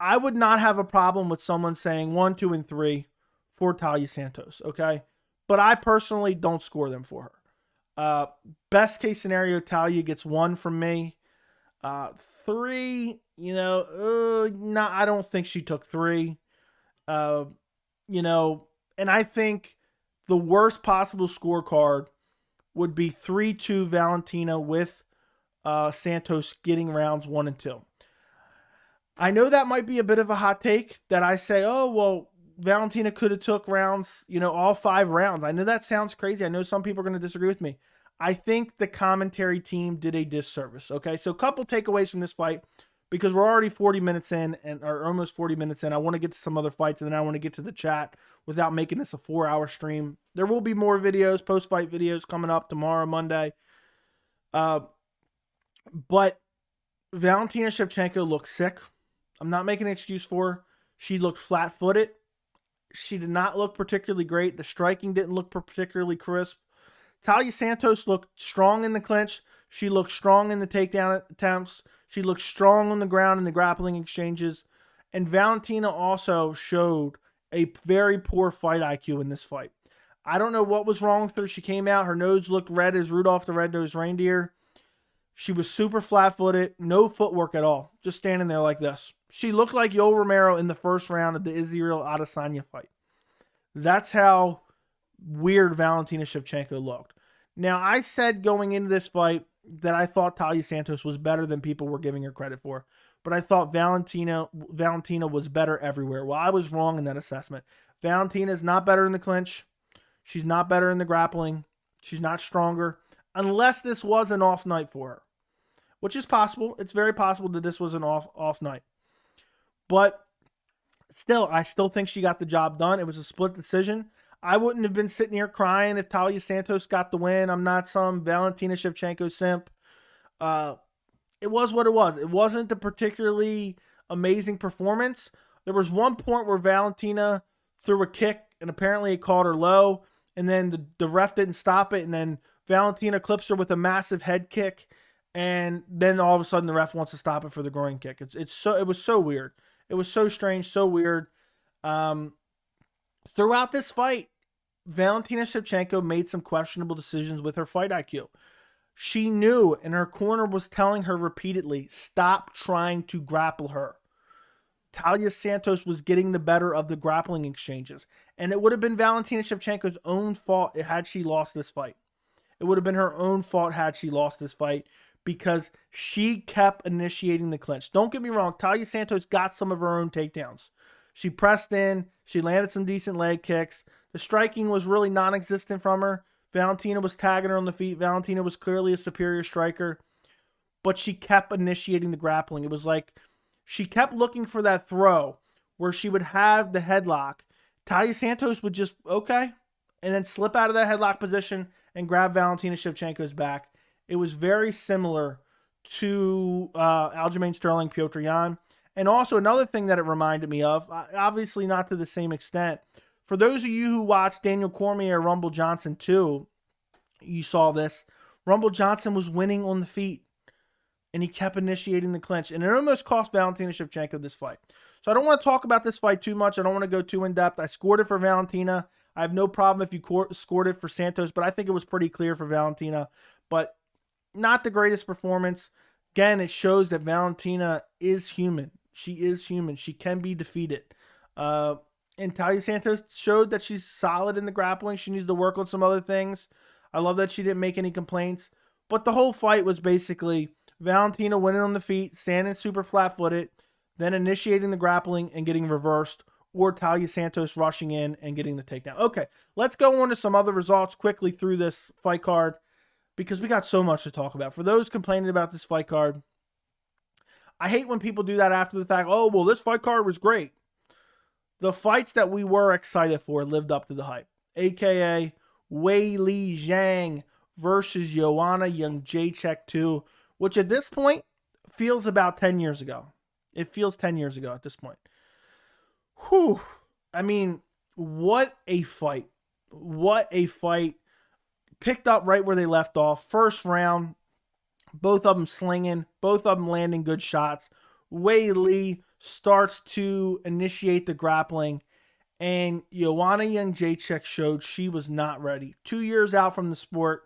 I would not have a problem with someone saying 1, 2, and 3 for Talia Santos, okay? But I personally don't score them for her. Best case scenario, Talia gets 1 from me. 3, no, I don't think she took 3. And I think the worst possible scorecard would be 3-2 Valentina with Santos getting rounds 1 and 2. I know that might be a bit of a hot take that I say, oh, well, Valentina could have took rounds, all 5 rounds. I know that sounds crazy. I know some people are going to disagree with me. I think the commentary team did a disservice, okay? So a couple takeaways from this fight, because we're already 40 minutes in, or almost 40 minutes in. I want to get to some other fights, and then I want to get to the chat without making this a 4-hour stream. There will be more videos, post-fight videos coming up tomorrow, Monday. But Valentina Shevchenko looked sick. I'm not making an excuse for her. She looked flat-footed. She did not look particularly great. The striking didn't look particularly crisp. Talia Santos looked strong in the clinch. She looked strong in the takedown attempts. She looked strong on the ground in the grappling exchanges. And Valentina also showed a very poor fight IQ in this fight. I don't know what was wrong with her. She came out, her nose looked red as Rudolph the Red-Nosed Reindeer. She was super flat-footed, no footwork at all, just standing there like this. She looked like Yoel Romero in the first round of the Israel Adesanya fight. That's how weird Valentina Shevchenko looked. Now, I said going into this fight that I thought Taila Santos was better than people were giving her credit for. But I thought Valentina was better everywhere. Well, I was wrong in that assessment. Valentina is not better in the clinch. She's not better in the grappling. She's not stronger. Unless this was an off night for her. Which is possible. It's very possible that this was an off night. But still, I still think she got the job done. It was a split decision. I wouldn't have been sitting here crying if Taila Santos got the win. I'm not some Valentina Shevchenko simp. It was what it was. It wasn't a particularly amazing performance. There was one point where Valentina threw a kick, and apparently it caught her low, and then the ref didn't stop it, and then Valentina clips her with a massive head kick, and then all of a sudden the ref wants to stop it for the groin kick. It was so weird. It was so strange, so weird. Throughout this fight, Valentina Shevchenko made some questionable decisions with her fight IQ. She knew, and her corner was telling her repeatedly, stop trying to grapple her. Taila Santos was getting the better of the grappling exchanges. And it would have been Valentina Shevchenko's own fault had she lost this fight. It would have been her own fault had she lost this fight because she kept initiating the clinch. Don't get me wrong, Taila Santos got some of her own takedowns. She pressed in. She landed some decent leg kicks. The striking was really non-existent from her. Valentina was tagging her on the feet. Valentina was clearly a superior striker. But she kept initiating the grappling. It was like she kept looking for that throw where she would have the headlock. Taila Santos would just, okay, and then slip out of that headlock position and grab Valentina Shevchenko's back. It was very similar to Aljamain Sterling, Petr Yan. And also another thing that it reminded me of, obviously not to the same extent, for those of you who watched Daniel Cormier Rumble Johnson 2, you saw this. Rumble Johnson was winning on the feet, and he kept initiating the clinch. And it almost cost Valentina Shevchenko this fight. So I don't want to talk about this fight too much. I don't want to go too in-depth. I scored it for Valentina. I have no problem if you scored it for Santos, but I think it was pretty clear for Valentina. But not the greatest performance. Again, it shows that Valentina is human. She is human. She can be defeated. And Taila Santos showed that she's solid in the grappling. She needs to work on some other things. I love that she didn't make any complaints. But the whole fight was basically Valentina winning on the feet, standing super flat-footed, then initiating the grappling and getting reversed, or Taila Santos rushing in and getting the takedown. Okay, let's go on to some other results quickly through this fight card because we got so much to talk about. For those complaining about this fight card, I hate when people do that after the fact. Oh, well, this fight card was great. The fights that we were excited for lived up to the hype, a.k.a. Weili Zhang versus Joanna Jedrzejczyk 2, which at this point feels about 10 years ago. It feels 10 years ago at this point. Whew. I mean, what a fight. What a fight. Picked up right where they left off. First round, both of them slinging, both of them landing good shots. Weili starts to initiate the grappling, and Joanna Jedrzejczyk showed she was not ready. 2 years out from the sport,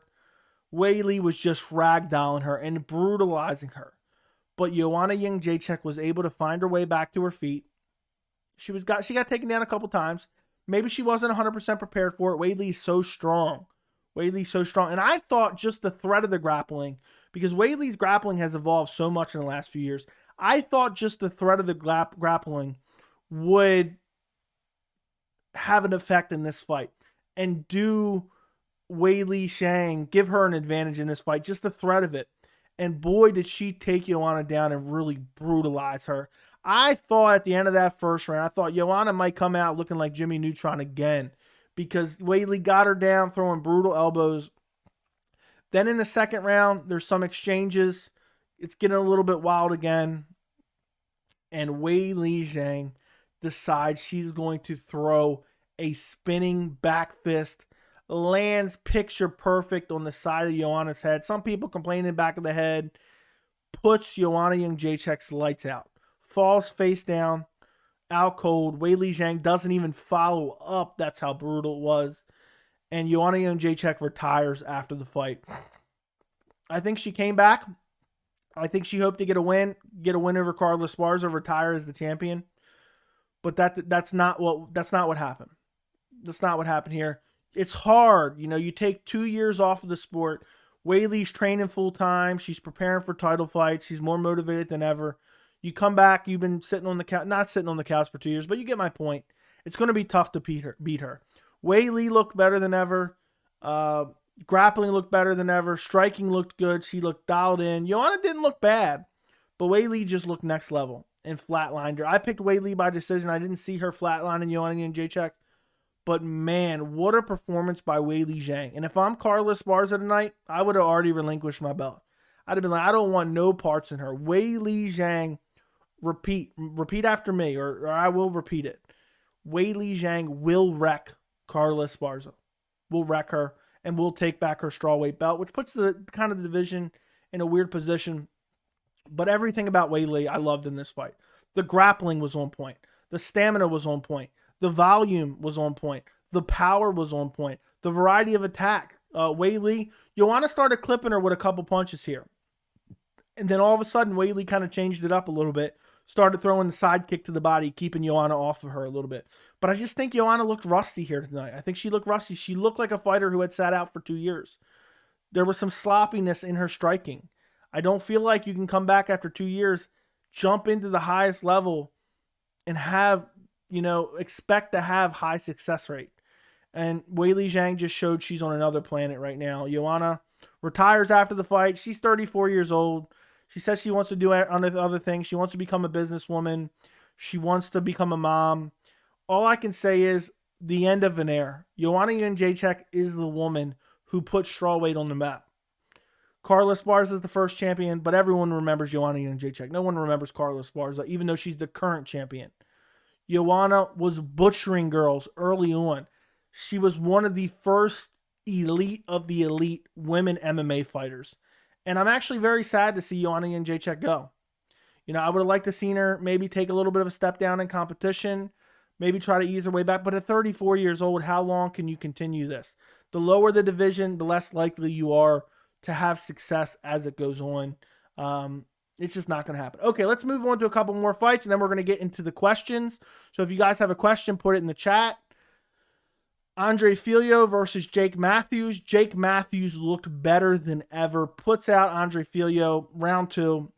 Weili was just ragdolling her and brutalizing her. But Joanna Jedrzejczyk was able to find her way back to her feet. She got taken down a couple times. Maybe she wasn't 100% prepared for it. Weili's so strong. Weili's so strong. And I thought just the threat of the grappling, because Weili's grappling has evolved so much in the last few years, I thought just the threat of the grappling would have an effect in this fight and do Weili Zhang, give her an advantage in this fight, just the threat of it. And boy, did she take Joanna down and really brutalize her. I thought at the end of that first round, I thought Joanna might come out looking like Jimmy Neutron again because Weili got her down, throwing brutal elbows. Then in the second round, there's some exchanges. It's getting a little bit wild again. And Weili Zhang decides she's going to throw a spinning back fist. Lands picture perfect on the side of Joanna's head. Some people complaining back of the head. Puts Joanna Jedrzejczyk's lights out. Falls face down. out cold. Weili Zhang doesn't even follow up. That's how brutal it was. And Joanna Jedrzejczyk retires after the fight. I think she came back. I think she hoped to get a win over Carla Esparza, retire as the champion. But that's not what happened. That's not what happened here. It's hard. You know, you take 2 years off of the sport. Weili's training full time. She's preparing for title fights. She's more motivated than ever. You come back, you've been sitting on the couch, not sitting on the couch for 2 years, but you get my point. It's going to be tough to beat her. Weili looked better than ever. Grappling looked better than ever. Striking looked good. She looked dialed in. Joanna didn't look bad, but Weili just looked next level and flatlined her. I picked Weili by decision. I didn't see her flatlining Joanna Jedrzejczyk. But man, what a performance by Weili Zhang. And if I'm Carla Esparza tonight, I would have already relinquished my belt. I'd have been like, I don't want no parts in her. Weili Zhang, repeat after me, or I will repeat it. Weili Zhang will wreck Carla Esparza. Will wreck her, and will take back her strawweight belt, which puts the kind of the division in a weird position. But everything about Weili I loved in this fight. The grappling was on point. The stamina was on point. The volume was on point. The power was on point. The variety of attack. Weili, Joanna started clipping her with a couple punches here. And then all of a sudden, Weili kind of changed it up a little bit. Started throwing the side kick to the body, keeping Joanna off of her a little bit. But I just think Joanna looked rusty here tonight. I think she looked rusty. She looked like a fighter who had sat out for 2 years. There was some sloppiness in her striking. I don't feel like you can come back after 2 years, jump into the highest level, and have, expect to have high success rate. And Weili Zhang just showed she's on another planet right now. Joanna retires after the fight. She's 34 years old. She says she wants to do other things. She wants to become a businesswoman. She wants to become a mom. All I can say is the end of an era. Joanna Jedrzejczyk is the woman who put strawweight on the map. Carla Esparza is the first champion, but everyone remembers Joanna Jedrzejczyk. No one remembers Carla Esparza, even though she's the current champion. Joanna was butchering girls early on. She was one of the first elite of the elite women MMA fighters. And I'm actually very sad to see Joanna Jedrzejczyk go. I would have liked to seen her maybe take a little bit of a step down in competition, maybe try to ease her way back. But at 34 years old, how long can you continue this? The lower the division, the less likely you are to have success as it goes on. It's just not going to happen. Okay, let's move on to a couple more fights, and then we're going to get into the questions. So if you guys have a question, put it in the chat. Andre Filio versus Jake Matthews. Jake Matthews looked better than ever. Puts out Andre Filio round 2.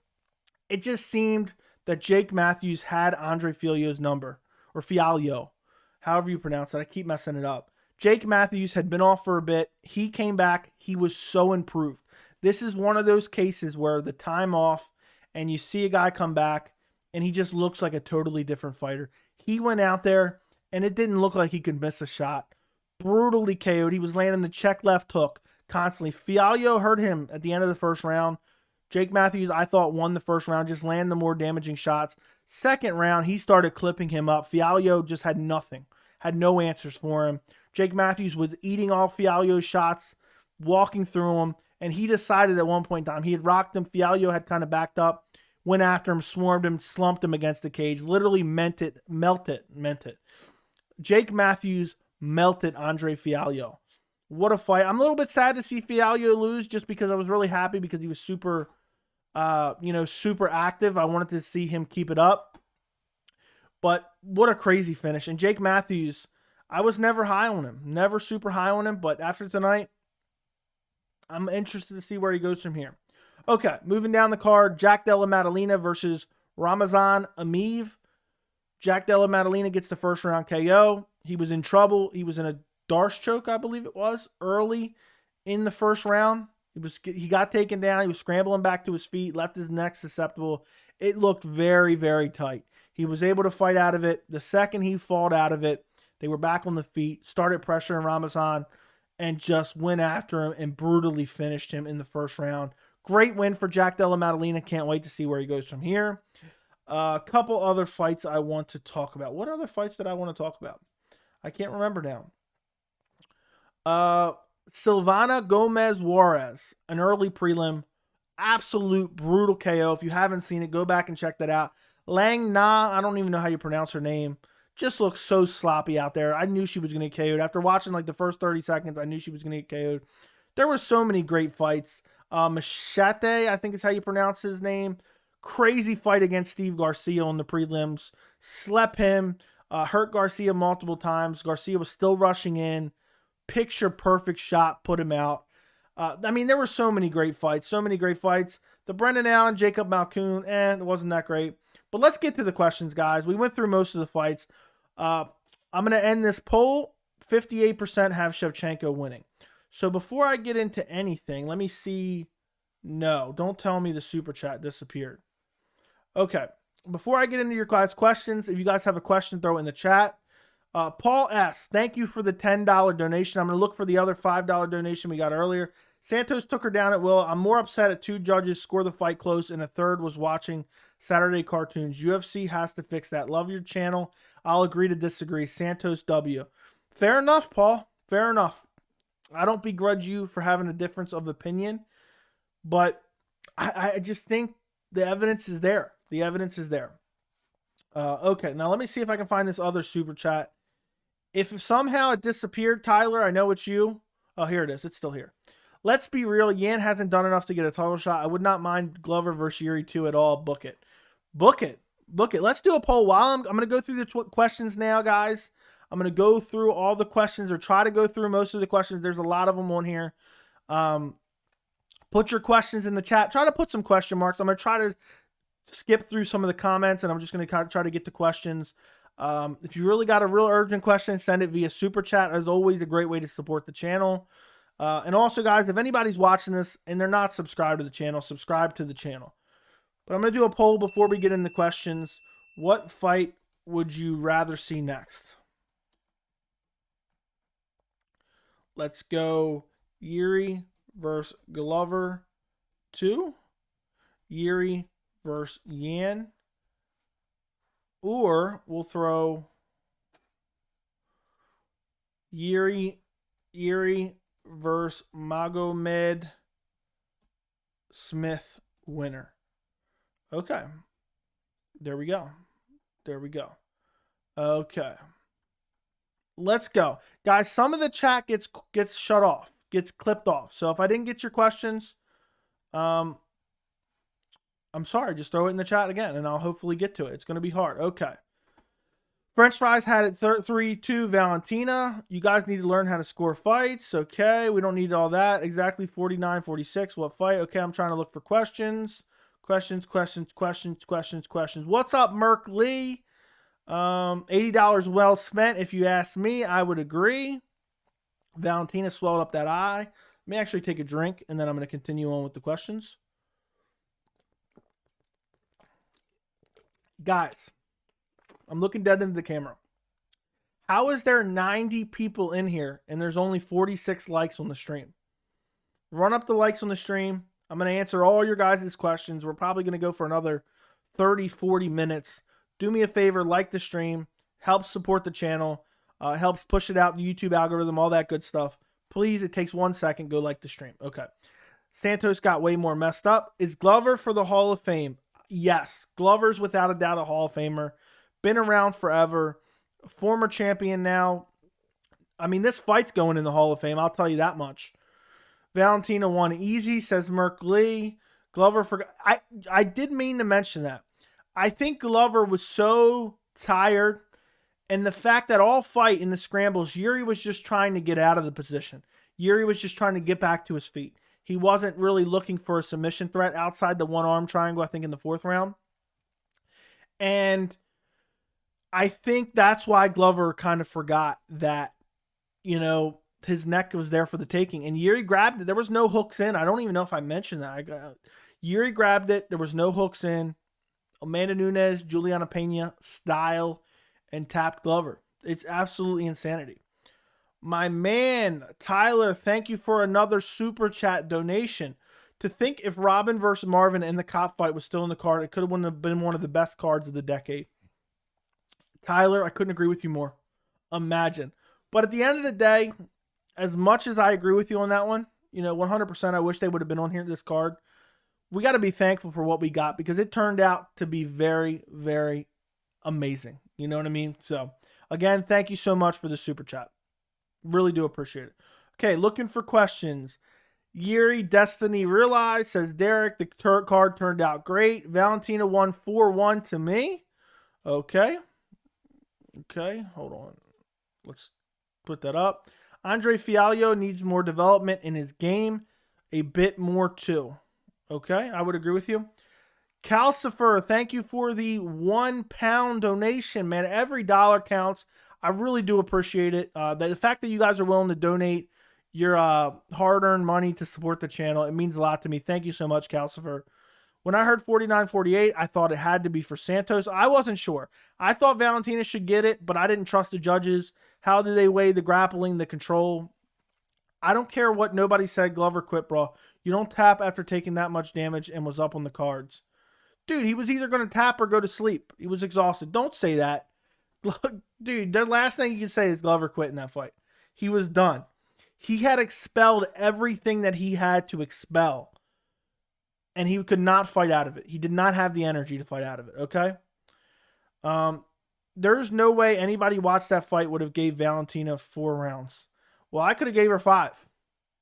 It just seemed that Jake Matthews had Andre Filio's number, or Fialho, however you pronounce it. I keep messing it up. Jake Matthews had been off for a bit. He came back. He was so improved. This is one of those cases where the time off and you see a guy come back and he just looks like a totally different fighter. He went out there and it didn't look like he could miss a shot. Brutally KO'd. He was landing the check left hook constantly. Fialho hurt him at the end of the first round. Jake Matthews, I thought, won the first round, just landed the more damaging shots. Second round, he started clipping him up. Fialho just had nothing, had no answers for him. Jake Matthews was eating all Fialho's shots, walking through them, and he decided at one point in time, he had rocked him. Fialho had kind of backed up, went after him, swarmed him, slumped him against the cage, literally melted. Jake Matthews melted Andre Fialho. What a fight. I'm a little bit sad to see Fialho lose just because I was really happy because he was super, super active. I wanted to see him keep it up. But what a crazy finish. And Jake Matthews, I was never high on him. Never super high on him. But after tonight, I'm interested to see where he goes from here. Okay, moving down the card, Jack Della Maddalena versus Ramazan Emeev. Jack Della Maddalena gets the first round KO. He was in trouble. He was in a Darce choke, I believe it was, early in the first round. He got taken down. He was scrambling back to his feet, left his neck susceptible. It looked very, very tight. He was able to fight out of it. The second he fought out of it, they were back on the feet, started pressuring Ramazan, and just went after him and brutally finished him in the first round. Great win for Jack Della Maddalena. Can't wait to see where he goes from here. A couple other fights I want to talk about. What other fights did I want to talk about? I can't remember now. Silvana Gomez Juarez, an early prelim, absolute brutal KO. If you haven't seen it, go back and check that out. Lang Na, I don't even know how you pronounce her name. Just looks so sloppy out there. I knew she was going to get KO'd. After watching like the first 30 seconds, I knew she was going to get KO'd. There were so many great fights. Machete, I think is how you pronounce his name. Crazy fight against Steve Garcia on the prelims. Slept him. Hurt Garcia multiple times. Garcia was still rushing in. Picture perfect shot. Put him out. I mean, there were so many great fights. So many great fights. The Brendan Allen, Jacob Malkoun, it wasn't that great. But let's get to the questions, guys. We went through most of the fights. I'm going to end this poll. 58% have Shevchenko winning. So before I get into anything, let me see. No, don't tell me the super chat disappeared. Okay. Before I get into your guys' questions, if you guys have a question, throw it in the chat. Paul S., thank you for the $10 donation. I'm going to look for the other $5 donation we got earlier. Santos took her down at will. I'm more upset at 2 judges score the fight close and a third was watching Saturday cartoons. UFC has to fix that. Love your channel. I'll agree to disagree. Santos W. Fair enough, Paul. Fair enough. I don't begrudge you for having a difference of opinion, but I just think the evidence is there. The evidence is there. Okay, now let me see if I can find this other super chat. If somehow it disappeared, Tyler, I know it's you. Oh, here it is. It's still here. Let's be real. Yan hasn't done enough to get a title shot. I would not mind Glover versus Yuri 2 at all. Book it. Book it. Book it. Let's do a poll. While I'm going to go through the questions now, guys. I'm going to go through all the questions or try to go through most of the questions. There's a lot of them on here. Put your questions in the chat. Try to put some question marks. I'm going to try to skip through some of the comments, and I'm just going to try to get to questions. If you really got a real urgent question, send it via super chat. As always, a great way to support the channel. And also, guys, if anybody's watching this and they're not subscribed to the channel, subscribe to the channel. But I'm going to do a poll before we get into questions. What fight would you rather see next? Let's go Yuri versus Glover 2. Yuri versus Yan. Or we'll throw Yuri versus Magomed Smith winner. Okay. There we go. There we go. Okay. Let's go. Guys, some of the chat gets shut off, gets clipped off. So if I didn't get your questions, I'm sorry. Just throw it in the chat again, and I'll hopefully get to it. It's going to be hard. Okay. French Fries had it 3-2 Valentina. You guys need to learn how to score fights. Okay. We don't need all that. Exactly 49-46. What fight? Okay. I'm trying to look for questions. Questions. What's up, Merk Lee? $80 well spent. If you ask me, I would agree. Valentina swelled up that eye. Let me actually take a drink, and then I'm going to continue on with the questions. Guys, I'm looking dead into the camera. How is there 90 people in here and there's only 46 likes on the stream? Run up the likes on the stream. I'm going to answer all your guys' questions. We're probably going to go for another 30, 40 minutes. Do me a favor, like the stream. Helps support the channel. Helps push it out, the YouTube algorithm, all that good stuff. Please, it takes 1 second. Go like the stream. Okay. Santos got way more messed up. Is Glover for the Hall of Fame? Yes. Glover's without a doubt a Hall of Famer. Been around forever. Former champion now. I mean, this fight's going in the Hall of Fame. I'll tell you that much. Valentina won easy, says Merk Lee. Glover forgot. I did mean to mention that. I think Glover was so tired, and the fact that all fight in the scrambles, Yuri was just trying to get out of the position. Yuri was just trying to get back to his feet. He wasn't really looking for a submission threat outside the one-arm triangle, I think, in the 4th round. And I think that's why Glover kind of forgot that, you know, his neck was there for the taking. And Yuri grabbed it. There was no hooks in. I don't even know if I mentioned that. Yuri grabbed it. There was no hooks in. Amanda Nunes, Juliana Pena style, and tapped Glover. It's absolutely insanity. My man, Tyler, thank you for another super chat donation. To think if Robin versus Marvin and the cop fight was still in the card, it could have been one of the best cards of the decade. Tyler, I couldn't agree with you more. Imagine. But at the end of the day, as much as I agree with you on that one, you know, 100%, I wish they would have been on here this card. we got to be thankful for what we got because it turned out to be very, very amazing. You know what I mean? So, again, thank you so much for the super chat. Really do appreciate it. Okay, looking for questions. Yuri, Destiny Realized, says Derek, the card turned out great. Valentina won 4-1 to me. Okay. Okay, hold on. Let's put that up. Andre Fialho needs more development in his game. A bit more too. Okay, I would agree with you. Calcifer, thank you for the £1 donation, man. Every dollar counts. I really do appreciate it. The fact that you guys are willing to donate your hard-earned money to support the channel, it means a lot to me. Thank you so much, Calcifer. When I heard 49-48, I thought it had to be for Santos. I wasn't sure. I thought Valentina should get it, but I didn't trust the judges. How do they weigh the grappling, the control? I don't care what nobody said. Glover quit, bro. You don't tap after taking that much damage and was up on the cards. Dude, he was either going to tap or go to sleep. He was exhausted. Don't say that. Dude, the last thing you can say is Glover quit in that fight. He was done. He had expelled everything that he had to expel. And he could not fight out of it. He did not have the energy to fight out of it, okay? There's no way anybody watched that fight would have gave Valentina 4 rounds. Well, I could have gave her 5.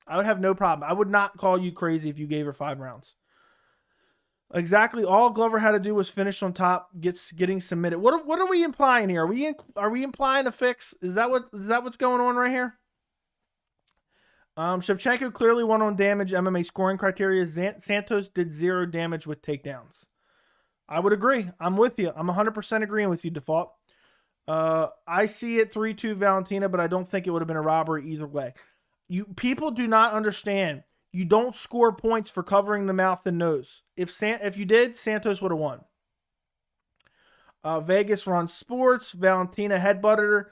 I would have no problem. I would not call you crazy if you gave her 5 rounds. Exactly. All Glover had to do was finish on top, getting submitted. What are we implying here? Are we implying a fix? Is that what's going on right here? Shevchenko clearly won on damage MMA scoring criteria. Santos did 0 damage with takedowns. I would agree. I'm with you. I'm 100% agreeing with you, Default. I see it 3-2 Valentina, but I don't think it would have been a robbery either way. People do not understand. You don't score points for covering the mouth and nose. If you did, Santos would have won. Vegas runs sports. Valentina headbutted her.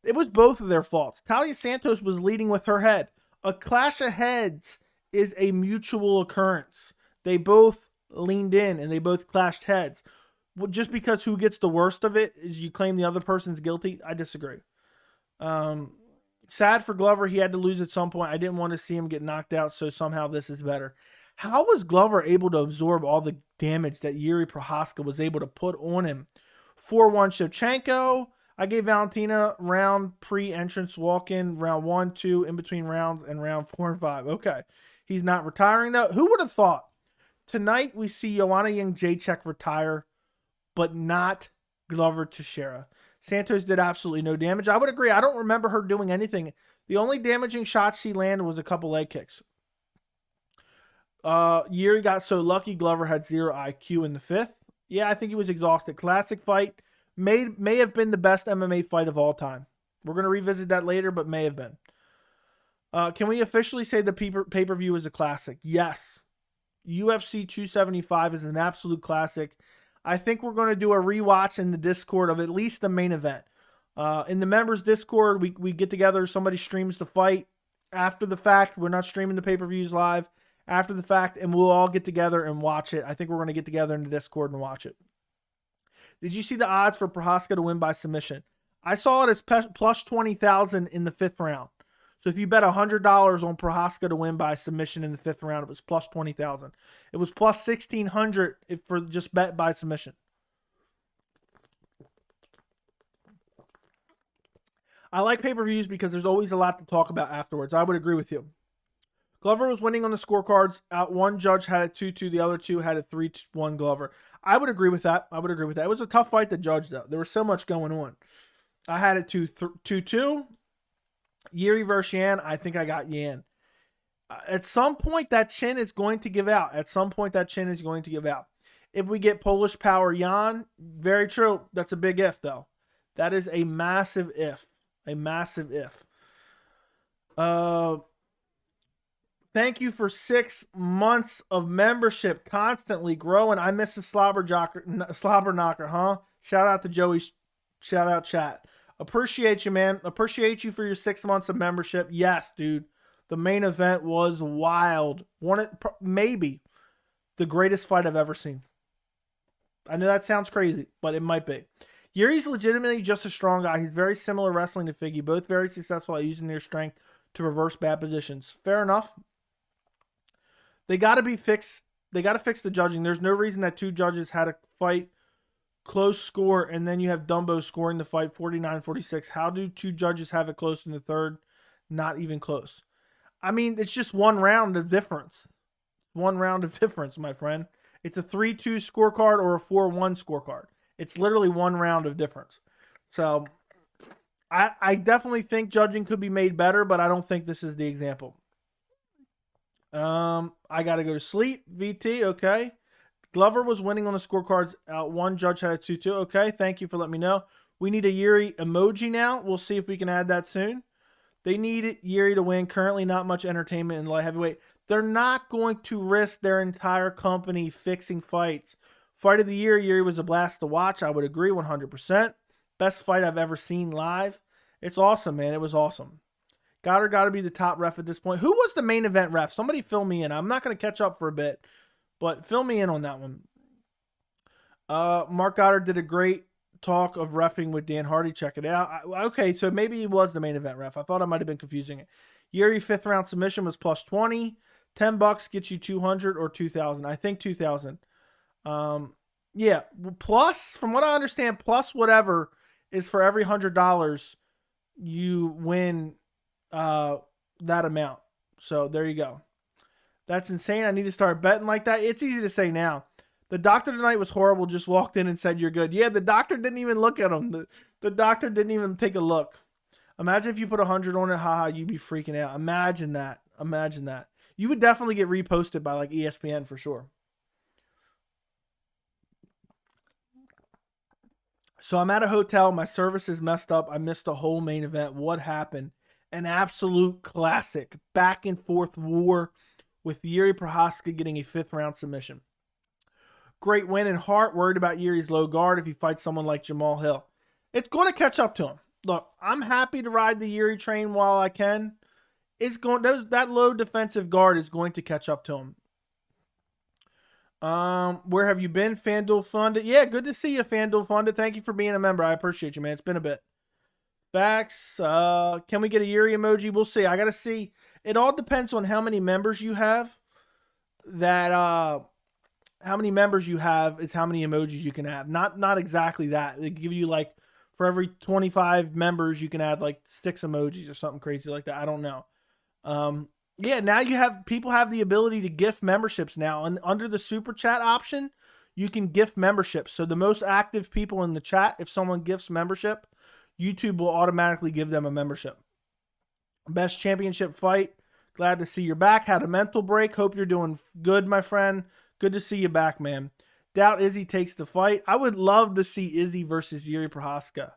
It was both of their faults. Talia Santos was leading with her head. A clash of heads is a mutual occurrence. They both leaned in and they both clashed heads. Just because who gets the worst of it is you claim the other person's guilty, I disagree. Sad for Glover. He had to lose at some point. I didn't want to see him get knocked out, so somehow this is better. How was Glover able to absorb all the damage that Jiri Prochazka was able to put on him? 4-1 Shevchenko. I gave Valentina round pre-entrance walk-in, round 1, 2, in between rounds, and round 4 and 5. Okay. He's not retiring, though. Who would have thought? Tonight, we see Joanna Jedrzejczyk retire, but not Glover Teixeira. Santos did absolutely no damage. I would agree. I don't remember her doing anything. The only damaging shots she landed was a couple leg kicks. Yuri got so lucky. Glover had 0 IQ in the 5th. Yeah, I think he was exhausted. Classic fight. May have been the best MMA fight of all time. We're going to revisit that later, but may have been. Can we officially say the pay-per-view is a classic? Yes. UFC 275 is an absolute classic. I think we're going to do a rewatch in the Discord of at least the main event. In the members Discord, we get together. Somebody streams the fight after the fact. We're not streaming the pay-per-views live after the fact, and we'll all get together and watch it. I think we're going to get together in the Discord and watch it. Did you see the odds for Prohaska to win by submission? I saw it as plus 20,000 in the 5th round. So if you bet $100 on Prohaska to win by submission in the 5th round, it was plus 20,000. It was plus 1,600 for just bet by submission. I like pay-per-views because there's always a lot to talk about afterwards. I would agree with you. Glover was winning on the scorecards. One judge had it 2-2. The other 2 had it 3-1 Glover. I would agree with that. It was a tough fight to judge, though. There was so much going on. I had it 2-2. Yuri versus Yan. I think I got Yan. At some point, that chin is going to give out. If we get Polish power Yan, very true. That's a big if, though. That is a massive if. Thank you for 6 months of membership, constantly growing. I miss the slobber knocker, huh? Shout out to Joey. Shout out chat. Appreciate you, man. Appreciate you for your 6 months of membership. Yes, dude. The main event was wild. Maybe the greatest fight I've ever seen. I know that sounds crazy, but it might be. Yuri's legitimately just a strong guy. He's very similar wrestling to Figgy. Both very successful at using their strength to reverse bad positions. Fair enough. They got to be fixed They got to fix the judging. There's no reason that 2 judges had a fight, close score, and then you have Dumbo scoring the fight 49-46. How do 2 judges have it close in the third? Not even close. I mean, it's just 1 round of difference. 1 round of difference, my friend. It's a 3-2 scorecard or a 4-1 scorecard. It's literally 1 round of difference. So I definitely think judging could be made better, but I don't think this is the example. I got to go to sleep. VT, okay. Glover was winning on the scorecards. One judge had a 2-2. Okay, thank you for letting me know. We need a Yuri emoji now. We'll see if we can add that soon. They need Yuri to win. Currently not much entertainment in light heavyweight. They're not going to risk their entire company fixing fights. Fight of the year, Yuri was a blast to watch. I would agree 100%. Best fight I've ever seen live. It's awesome, man. It was awesome. Goddard got to be the top ref at this point. Who was the main event ref? Somebody fill me in. I'm not going to catch up for a bit, but fill me in on that one. Mark Goddard did a great talk of reffing with Dan Hardy. Check it out. Okay, so maybe he was the main event ref. I thought I might have been confusing it. Yuri 5th round submission was plus 20. $10 gets you 200 or 2,000. I think 2,000. Yeah, plus, from what I understand, plus whatever is for every $100 you win that amount. So there you go. That's insane. I need to start betting like that. It's easy to say now. The doctor tonight was horrible. Just walked in and said, you're good. Yeah, the doctor didn't even look at him. The doctor didn't even take a look. Imagine if you put 100 on it. Haha, you'd be freaking out. Imagine that. Imagine that. You would definitely get reposted by like ESPN for sure. So I'm at a hotel. My service is messed up. I missed the whole main event. What happened? An absolute classic. Back and forth war with Jiri Prochazka getting a 5th round submission. Great win in heart. Worried about Yuri's low guard if he fights someone like Jamal Hill. It's going to catch up to him. Look, I'm happy to ride the Yuri train while I can. That low defensive guard is going to catch up to him. Where have you been? FanDuel Funded. Yeah, good to see you, FanDuel Funded. Thank you for being a member. I appreciate you, man. It's been a bit. Facts. Can we get a Yuri emoji? We'll see. I got to see. It all depends on how many members you have. How many members you have is how many emojis you can have. Not exactly that. They give you like, for every 25 members, you can add like 6 emojis or something crazy like that. I don't know. Yeah, now people have the ability to gift memberships now. And under the super chat option, you can gift memberships. So the most active people in the chat, if someone gifts membership, YouTube will automatically give them a membership. Best championship fight. Glad to see you're back. Had a mental break. Hope you're doing good, my friend. Good to see you back, man. Doubt Izzy takes the fight. I would love to see Izzy versus Jiri Prochazka.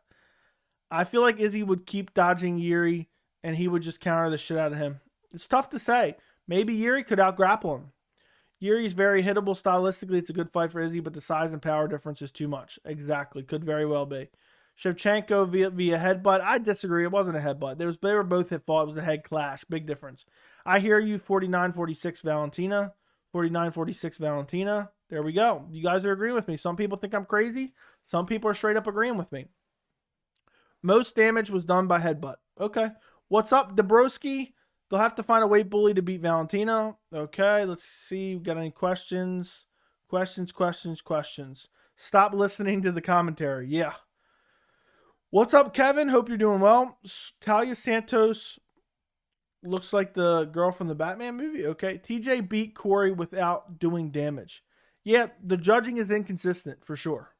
I feel like Izzy would keep dodging Yuri, and he would just counter the shit out of him. It's tough to say. Maybe Yuri could out-grapple him. Yuri's very hittable stylistically. It's a good fight for Izzy, but the size and power difference is too much. Exactly. Could very well be. Shevchenko via headbutt. I disagree. It wasn't a headbutt. They were both hit fall. It was a head clash. Big difference. I hear you, 49-46 Valentina. 49-46 Valentina. There we go. You guys are agreeing with me. Some people think I'm crazy. Some people are straight up agreeing with me. Most damage was done by headbutt. Okay. What's up, Dabrowski? They'll have to find a weight bully to beat Valentina. Okay, let's see. We got any questions? Questions. Stop listening to the commentary. Yeah. What's up, Kevin? Hope you're doing well. Talia Santos looks like the girl from the Batman movie. Okay. TJ beat Corey without doing damage. Yeah, the judging is inconsistent for sure.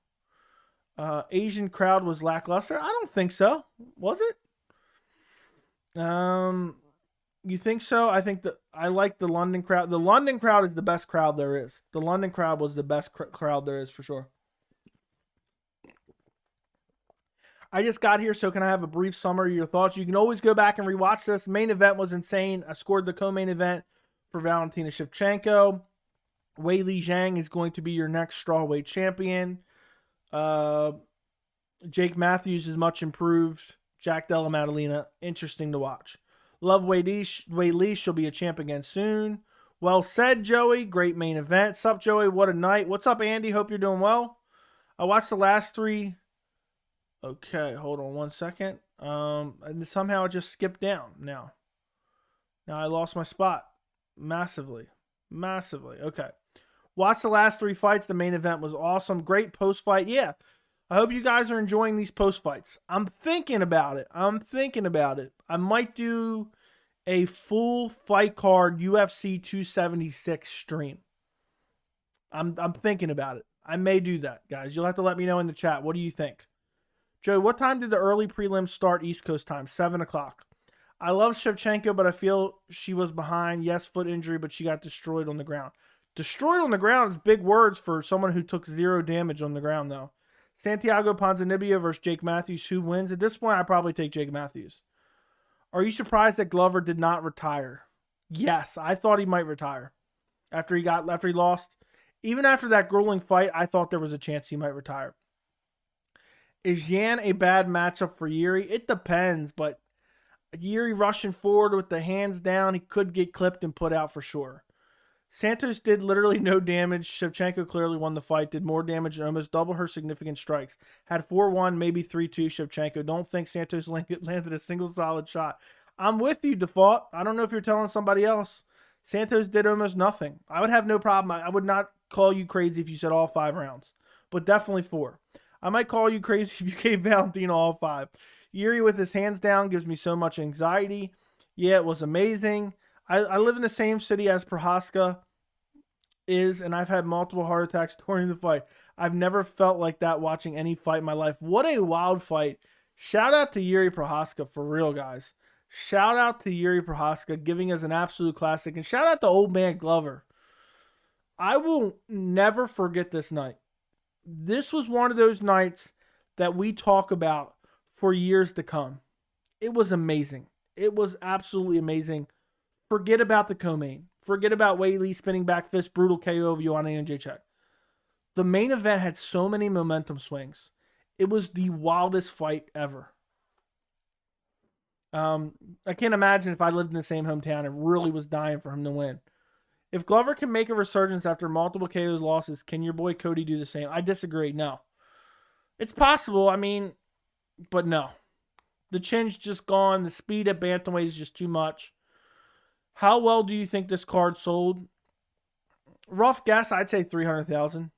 Asian crowd was lackluster. I don't think so. Was it? You think so? I like the London crowd. The London crowd is the best crowd there is. The London crowd was the best crowd there is for sure. I just got here, so can I have a brief summary of your thoughts? You can always go back and rewatch this. Main event was insane. I scored the co-main event for Valentina Shevchenko. Weili Zhang is going to be your next strawweight champion. Jake Matthews is much improved. Jack Della Maddalena, interesting to watch. Love Weili. She'll be a champ again soon. Well said, Joey. Great main event. Sup, Joey? What a night. What's up, Andy? Hope you're doing well. I watched the last 3. Okay, hold on one second. And somehow it just skipped down now. Now I lost my spot. Massively. Okay. Watch the last 3 fights. The main event was awesome. Great post-fight. Yeah, I hope you guys are enjoying these post-fights. I'm thinking about it. I might do a full fight card UFC 276 stream. I'm thinking about it. I may do that, guys. You'll have to let me know in the chat. What do you think? Joe, what time did the early prelims start East Coast time? 7 o'clock. I love Shevchenko, but I feel she was behind. Yes, foot injury, but she got destroyed on the ground. Destroyed on the ground is big words for someone who took 0 damage on the ground, though. Santiago Ponzinibbio versus Jake Matthews. Who wins? At this point, I'd probably take Jake Matthews. Are you surprised that Glover did not retire? Yes, I thought he might retire after he lost. Even after that grueling fight, I thought there was a chance he might retire. Is Yan a bad matchup for Yuri? It depends, but Yuri rushing forward with the hands down, he could get clipped and put out for sure. Santos did literally no damage. Shevchenko clearly won the fight, did more damage and almost double her significant strikes. Had 4-1, maybe 3-2 Shevchenko. Don't think Santos landed a single solid shot. I'm with you, Default. I don't know if you're telling somebody else. Santos did almost nothing. I would have no problem. I would not call you crazy if you said all 5 rounds, but definitely 4. I might call you crazy if you gave Valentina all 5. Yuri with his hands down gives me so much anxiety. Yeah, it was amazing. I live in the same city as Prohaska is, and I've had multiple heart attacks during the fight. I've never felt like that watching any fight in my life. What a wild fight. Shout out to Jiri Prochazka for real, guys. Shout out to Jiri Prochazka giving us an absolute classic. And shout out to old man Glover. I will never forget this night. This was one of those nights that we talk about for years to come. It was amazing. It was absolutely amazing. Forget about the co-main. Forget about Weili spinning back fist, brutal KO of Joanna Jedrzejczyk. The main event had so many momentum swings. It was the wildest fight ever. I can't imagine if I lived in the same hometown and really was dying for him to win. If Glover can make a resurgence after multiple KOs losses, can your boy Cody do the same? I disagree. No. It's possible, but no. The chin's just gone. The speed at bantamweight is just too much. How well do you think this card sold? Rough guess, I'd say 300,000.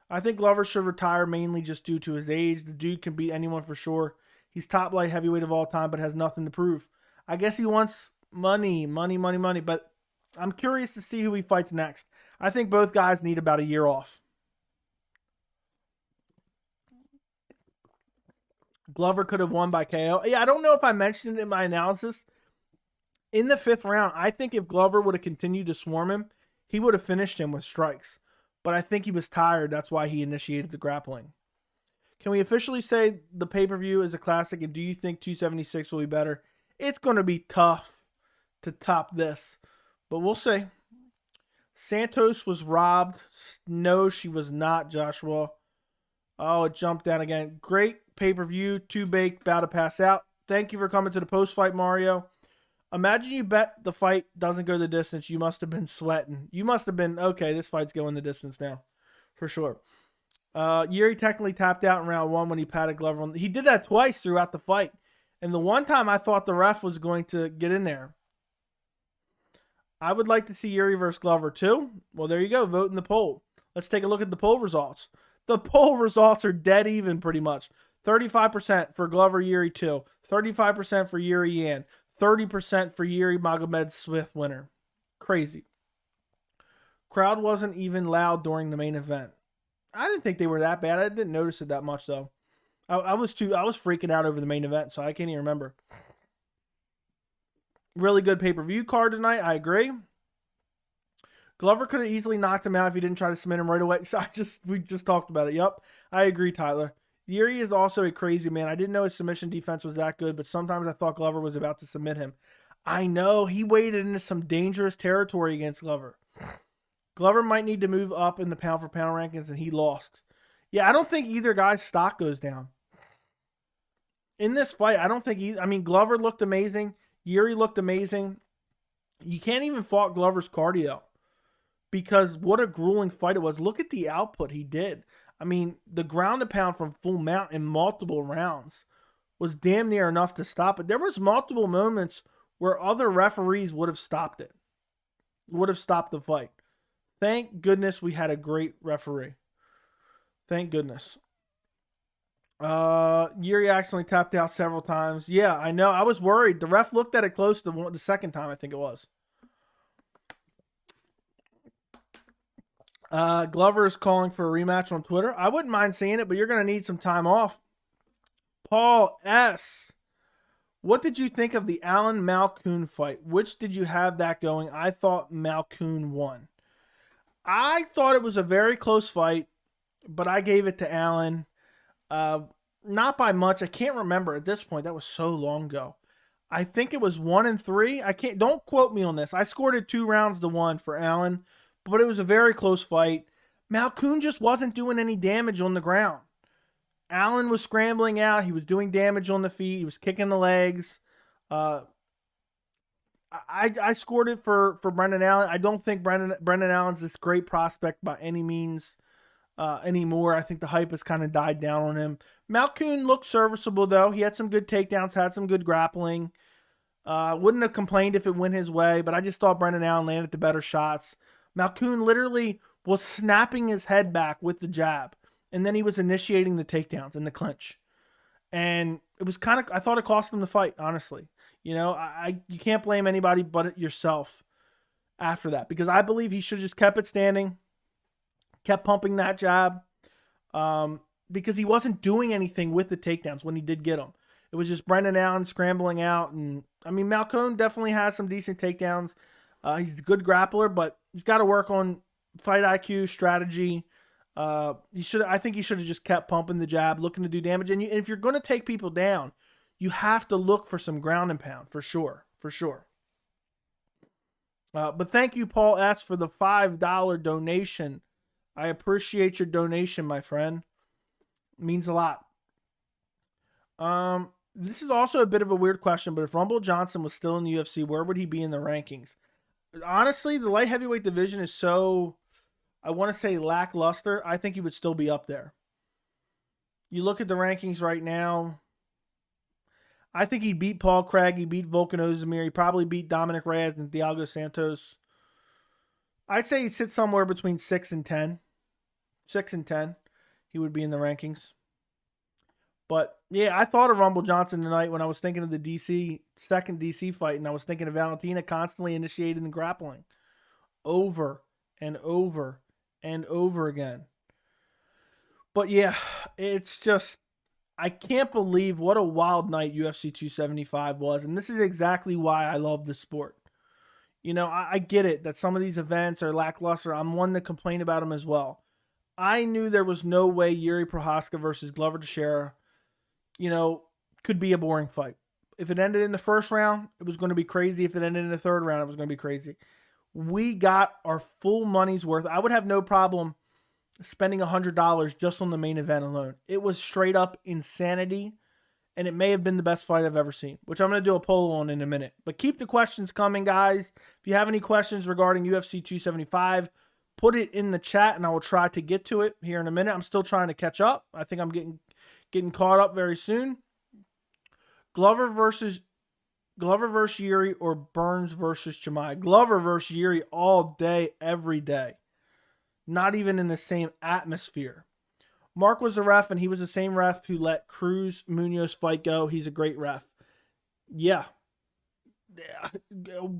I think Glover should retire mainly just due to his age. The dude can beat anyone for sure. He's top light heavyweight of all time, but has nothing to prove. I guess he wants money, but I'm curious to see who he fights next. I think both guys need about a year off. Glover could have won by KO. Yeah, I don't know if I mentioned it in my analysis. In the 5th round, I think if Glover would have continued to swarm him, he would have finished him with strikes. But I think he was tired. That's why he initiated the grappling. Can we officially say the pay-per-view is a classic, and do you think 276 will be better? It's going to be tough to top this, but we'll see. Santos was robbed. No, she was not, Joshua. Oh, it jumped down again. Great pay-per-view. 2 baked, about to pass out. Thank you for coming to the post-fight, Mario. Imagine you bet the fight doesn't go the distance. You must have been sweating. You must have been, okay, this fight's going the distance now. For sure. Yuri technically tapped out in round 1 when he patted Glover. He did that twice throughout the fight. And the one time I thought the ref was going to get in there. I would like to see Yuri versus Glover too. Well, there you go. Vote in the poll. Let's take a look at the poll results. The poll results are dead even pretty much. 35% for Glover Yuri 2. 35% for Yuri Yan. 30% for Yuri Magomed Smith winner. Crazy. Crowd wasn't even loud during the main event. I didn't think they were that bad. I didn't notice it that much though. I was freaking out over the main event, so I can't even remember. Really good pay-per-view card tonight. I agree. Glover could have easily knocked him out if he didn't try to submit him right away. So we just talked about it. Yep. I agree, Tyler. Yuri is also a crazy man. I didn't know his submission defense was that good, but sometimes I thought Glover was about to submit him. I know. He waded into some dangerous territory against Glover. Glover might need to move up in the pound-for-pound rankings, and he lost. Yeah, I don't think either guy's stock goes down. In this fight, I don't think Glover looked amazing. Yuri looked amazing. You can't even fault Glover's cardio because what a grueling fight it was. Look at the output he did. The ground and pound from full mount in multiple rounds was damn near enough to stop it. There was multiple moments where other referees would have stopped it. Would have stopped the fight. Thank goodness we had a great referee. Thank goodness. Yuri accidentally tapped out several times. Yeah, I know. I was worried. The ref looked at it close the second time, I think it was. Glover is calling for a rematch on Twitter. I wouldn't mind seeing it, but you're going to need some time off. Paul S. What did you think of the Allen Malkoun fight? Which did you have that going? I thought Malkoun won. I thought it was a very close fight, but I gave it to Allen. Not by much. I can't remember at this point. That was so long ago. I think it was 1-3. Don't quote me on this. I scored it 2-1 for Allen, but it was a very close fight. Malkoun just wasn't doing any damage on the ground. Allen was scrambling out. He was doing damage on the feet. He was kicking the legs. I scored it for Brendan Allen. I don't think Brendan Allen's this great prospect by any means anymore. I think the hype has kind of died down on him. Malkoun looked serviceable, though. He had some good takedowns, had some good grappling. Wouldn't have complained if it went his way, but I just thought Brendan Allen landed the better shots. Malkoun literally was snapping his head back with the jab, and then he was initiating the takedowns in the clinch. And it was kind of, I thought it cost him the fight, honestly. You know, you can't blame anybody but yourself after that, because I believe he should have just kept it standing, kept pumping that jab, because he wasn't doing anything with the takedowns when he did get them. It was just Brendan Allen scrambling out. And I mean, Malkoun definitely has some decent takedowns. He's a good grappler, but he's got to work on fight IQ, strategy. I think he should have just kept pumping the jab, looking to do damage. And if you're going to take people down, you have to look for some ground and pound, for sure. But thank you, Paul S., for the $5 donation. I appreciate your donation, my friend. It means a lot. This is also a bit of a weird question, but if Rumble Johnson was still in the UFC, where would he be in the rankings? Honestly, the light heavyweight division is so, I want to say, lackluster. I think he would still be up there. You look at the rankings right now, I think he beat Paul Craig, he beat Volkan Ozdemir, he probably beat Dominic Reyes and Thiago Santos. I'd say he sits somewhere between 6 and 10. 6 and 10, he would be in the rankings. But yeah, I thought of Rumble Johnson tonight when I was thinking of the second DC fight, and I was thinking of Valentina constantly initiating the grappling over and over and over again. But yeah, it's just, I can't believe what a wild night UFC 275 was, and this is exactly why I love the sport. You know, I get it that some of these events are lackluster. I'm one to complain about them as well. I knew there was no way Jiri Prochazka versus Glover Teixeira, you know, could be a boring fight. If it ended in the first round, it was going to be crazy. If it ended in the third round, it was going to be crazy. We got our full money's worth. I would have no problem spending $100 just on the main event alone. It was straight up insanity, and it may have been the best fight I've ever seen, which I'm going to do a poll on in a minute. But keep the questions coming, guys. If you have any questions regarding UFC 275, put it in the chat, and I will try to get to it here in a minute. I'm still trying to catch up. I think I'm getting caught up very soon. Glover versus Yuri or Burns versus Chimaev? Glover versus Yuri all day, every day. Not even in the same atmosphere. Mark was the ref, and he was the same ref who let Cruz Munoz fight go. He's a great ref. Yeah.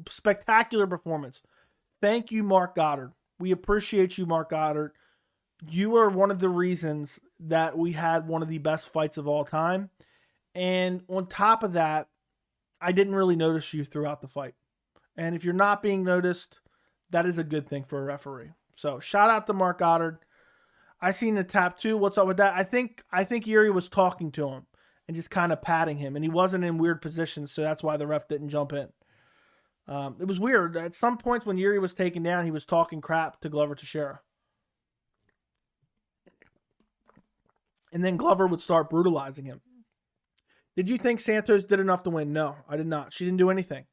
Spectacular performance. Thank you, Mark Goddard. We appreciate you, Mark Goddard. You are one of the reasons that we had one of the best fights of all time. And on top of that, I didn't really notice you throughout the fight. And if you're not being noticed, that is a good thing for a referee. So shout out to Mark Goddard. I seen the tap too. What's up with that? I think Yuri was talking to him and just kind of patting him, and he wasn't in weird positions, so that's why the ref didn't jump in. It was weird. At some points when Yuri was taken down, he was talking crap to Glover Teixeira. And then Glover would start brutalizing him. Did you think Santos did enough to win? No, I did not. She didn't do anything.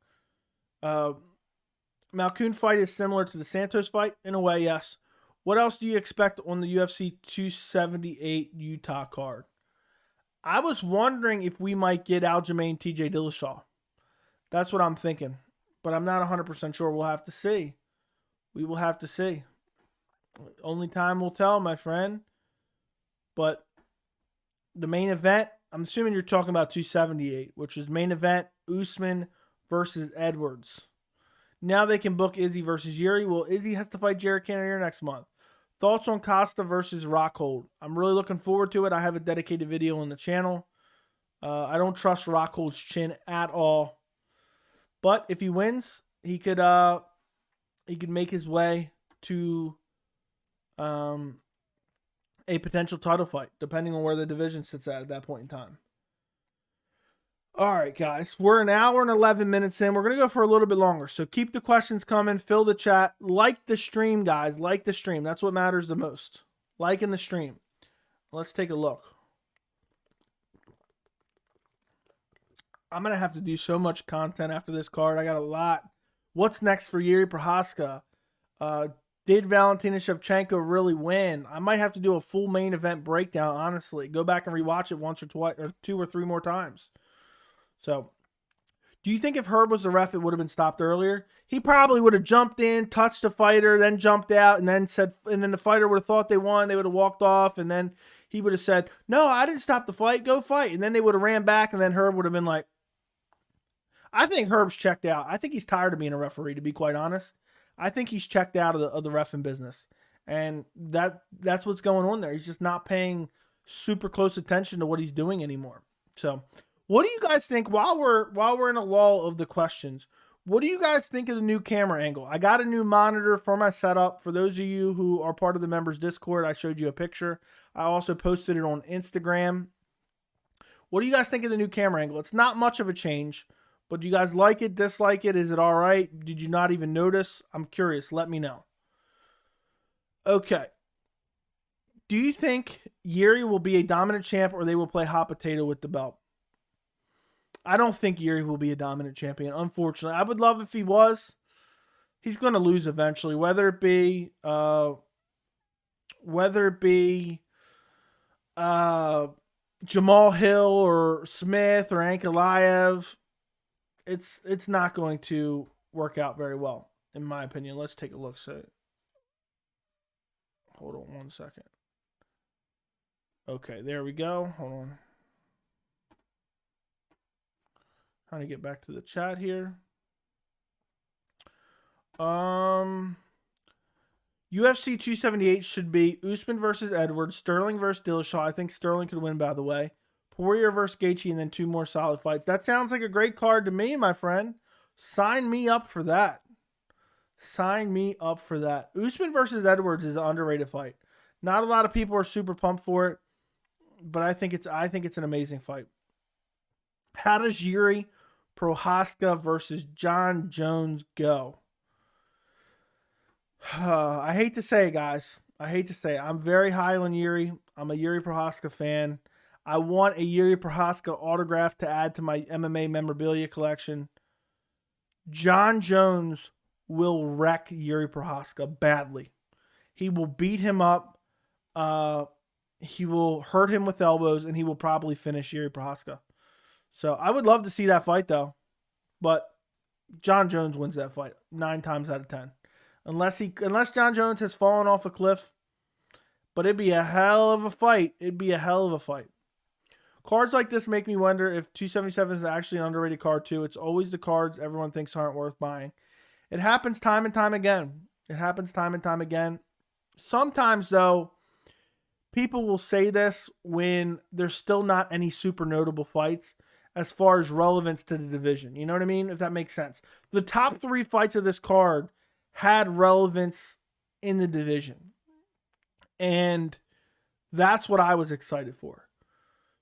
Malkoun fight is similar to the Santos fight? In a way, yes. What else do you expect on the UFC 278 Utah card? I was wondering if we might get Aljamain TJ Dillashaw. That's what I'm thinking. But I'm not 100% sure. We'll have to see. We will have to see. Only time will tell, my friend. But the main event, I'm assuming you're talking about 278, which is main event Usman versus Edwards. Now they can book Izzy versus Yuri. Well, Izzy has to fight Jared Cannonier next month. Thoughts on Costa versus Rockhold? I'm really looking forward to it. I have a dedicated video on the channel. I don't trust Rockhold's chin at all. But if he wins, he could make his way to a potential title fight, depending on where the division sits at that point in time. All right, guys, we're an hour and 11 minutes in. We're going to go for a little bit longer, so keep the questions coming. Fill the chat. Like the stream, guys. Like the stream. That's what matters the most. Liking the stream. Let's take a look. I'm going to have to do so much content after this card. I got a lot. What's next for Jiri Prochazka? Did Valentina Shevchenko really win? I might have to do a full main event breakdown, honestly. Go back and rewatch it once or twice, or 2 or 3 more times. So, do you think if Herb was the ref, it would have been stopped earlier? He probably would have jumped in, touched the fighter, then jumped out, and then the fighter would have thought they won. They would have walked off, and then he would have said, "No, I didn't stop the fight. Go fight." And then they would have ran back, and then Herb would have been like, I think Herb's checked out. I think he's tired of being a referee, to be quite honest. I think he's checked out of the reffing business. And that's what's going on there. He's just not paying super close attention to what he's doing anymore. So, what do you guys think while we're in a lull of the questions? What do you guys think of the new camera angle? I got a new monitor for my setup. For those of you who are part of the members Discord, I showed you a picture. I also posted it on Instagram. What do you guys think of the new camera angle? It's not much of a change. But do you guys like it, dislike it? Is it all right? Did you not even notice? I'm curious. Let me know. Okay. Do you think Yuri will be a dominant champ or they will play hot potato with the belt? I don't think Yuri will be a dominant champion, unfortunately. I would love if he was. He's going to lose eventually, whether it be Jamal Hill or Smith or Ankalaev. It's not going to work out very well, in my opinion. Let's take a look. So, hold on 1 second. Okay, there we go. Hold on. Trying to get back to the chat here. UFC 278 should be Usman versus Edwards, Sterling versus Dillashaw. I think Sterling could win, by the way. Poirier versus Gaethje, and then 2 more solid fights. That sounds like a great card to me, my friend. Sign me up for that. Sign me up for that. Usman versus Edwards is an underrated fight. Not a lot of people are super pumped for it, but I think it's an amazing fight. How does Jiri Prochazka versus Jon Jones go? I hate to say it, guys. I hate to say it. I'm very high on Yuri. I'm a Jiri Prochazka fan. I want a Jiri Prochazka autograph to add to my MMA memorabilia collection. Jon Jones will wreck Jiri Prochazka badly. He will beat him up. He will hurt him with elbows, and he will probably finish Jiri Prochazka. So I would love to see that fight, though. But Jon Jones wins that fight 9 times out of 10. Unless Jon Jones has fallen off a cliff. But it'd be a hell of a fight. It'd be a hell of a fight. Cards like this make me wonder if 277 is actually an underrated card too. It's always the cards everyone thinks aren't worth buying. It happens time and time again. It happens time and time again. Sometimes, though, people will say this when there's still not any super notable fights as far as relevance to the division. You know what I mean? If that makes sense. The top 3 fights of this card had relevance in the division. And that's what I was excited for.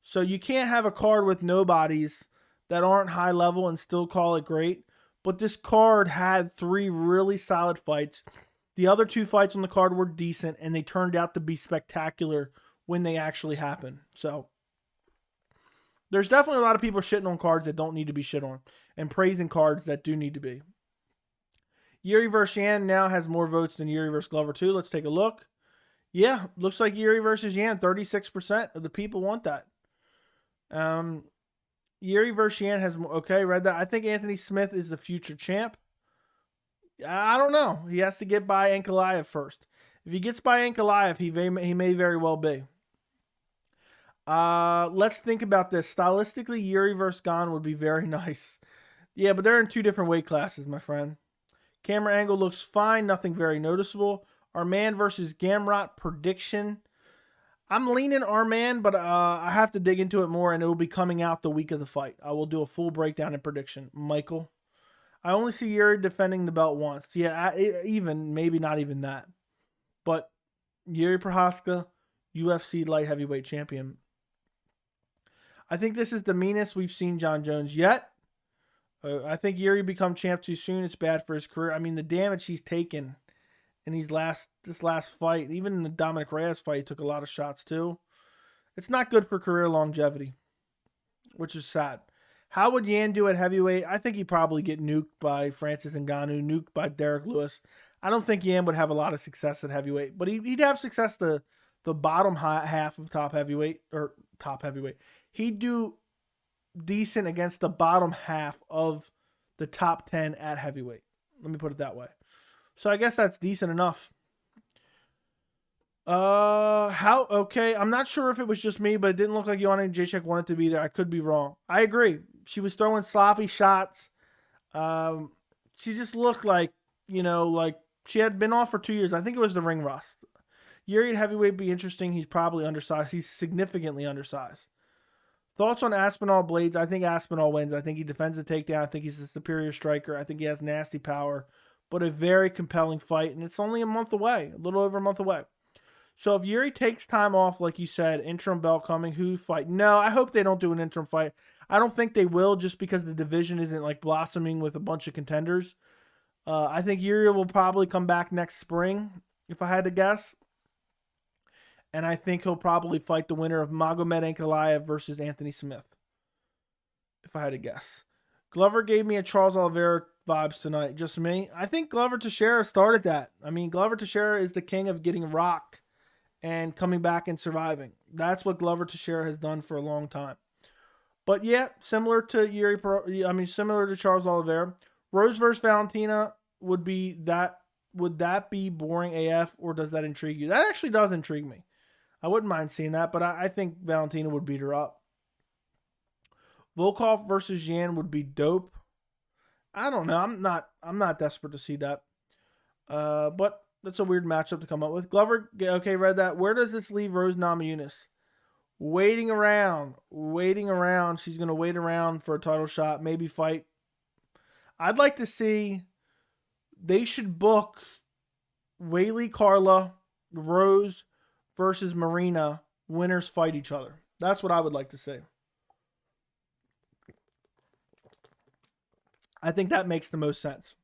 So you can't have a card with nobodies that aren't high level and still call it great. But this card had 3 really solid fights. The other 2 fights on the card were decent, and they turned out to be spectacular when they actually happened. So there's definitely a lot of people shitting on cards that don't need to be shit on, and praising cards that do need to be. Yuri versus Yan now has more votes than Yuri versus Glover 2. Let's take a look. Yeah, looks like Yuri versus Yan. 36% of the people want that. Yuri versus Yan has more. Okay, read that. I think Anthony Smith is the future champ. I don't know. He has to get by Ankalaev first. If he gets by Ankalaev, he may very well be. Let's think about this. Stylistically, Yuri versus Gane would be very nice. Yeah, but they're in 2 different weight classes, my friend. Camera angle looks fine. Nothing very noticeable. Arman versus Gamrot prediction. I'm leaning Arman, but I have to dig into it more, and it will be coming out the week of the fight. I will do a full breakdown and prediction. Michael. I only see Yuri defending the belt once. Yeah, maybe not even that. But Jiri Prochazka, UFC light heavyweight champion. I think this is the meanest we've seen Jon Jones yet. I think Yuri become champ too soon. It's bad for his career. I mean, the damage he's taken in this last fight, even in the Dominic Reyes fight, he took a lot of shots too. It's not good for career longevity, which is sad. How would Yan do at heavyweight? I think he'd probably get nuked by Francis Ngannou, nuked by Derek Lewis. I don't think Yan would have a lot of success at heavyweight, but he'd have success the bottom half of top heavyweight. He'd do decent against the bottom half of the top 10 at heavyweight. Let me put it that way. So I guess that's decent enough. Okay. I'm not sure if it was just me, but it didn't look like Joanna Jedrzejczyk wanted to be there. I could be wrong. I agree. She was throwing sloppy shots. She just looked like she had been off for 2 years. I think it was the ring rust. Yuri at heavyweight would be interesting. He's probably undersized. He's significantly undersized. Thoughts on Aspinall Blades? I think Aspinall wins. I think he defends the takedown. I think he's a superior striker. I think he has nasty power, but a very compelling fight, and it's only a month away, a little over a month away. So if Yuri takes time off, like you said, interim belt coming, who fight? No, I hope they don't do an interim fight. I don't think they will, just because the division isn't like blossoming with a bunch of contenders. I think Yuri will probably come back next spring, if I had to guess. And I think he'll probably fight the winner of Magomed Ankalaev versus Anthony Smith, if I had to guess. Glover gave me a Charles Oliveira vibes tonight. Just me? I think Glover Teixeira started that. I mean, Glover Teixeira is the king of getting rocked and coming back and surviving. That's what Glover Teixeira has done for a long time. But yeah, similar to Charles Oliveira. Rose versus Valentina would that be boring AF, or does that intrigue you? That actually does intrigue me. I wouldn't mind seeing that, but I think Valentina would beat her up. Volkov versus Yan would be dope. I don't know. I'm not desperate to see that. But that's a weird matchup to come up with. Glover, okay, read that. Where does this leave Rose Namajunas? Waiting around. She's going to wait around for a title shot, maybe fight. I'd like to see, they should book Weili Carla, Rose versus Marina. Winners fight each other. That's what I would like to see. I think that makes the most sense.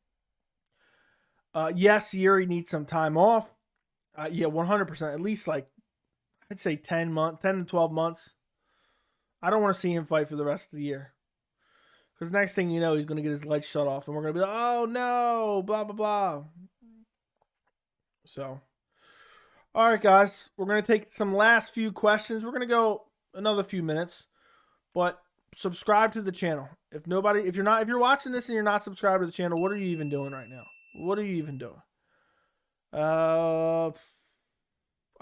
Yes, Yuri needs some time off. Yeah, 100%. At least I'd say 10 to 12 months. I don't want to see him fight for the rest of the year. Because next thing you know, he's going to get his lights shut off. And we're going to be like, oh no, blah, blah, blah. So, all right, guys. We're going to take some last few questions. We're going to go another few minutes. But subscribe to the channel. If you're watching this and you're not subscribed to the channel, what are you even doing right now? What are you even doing? I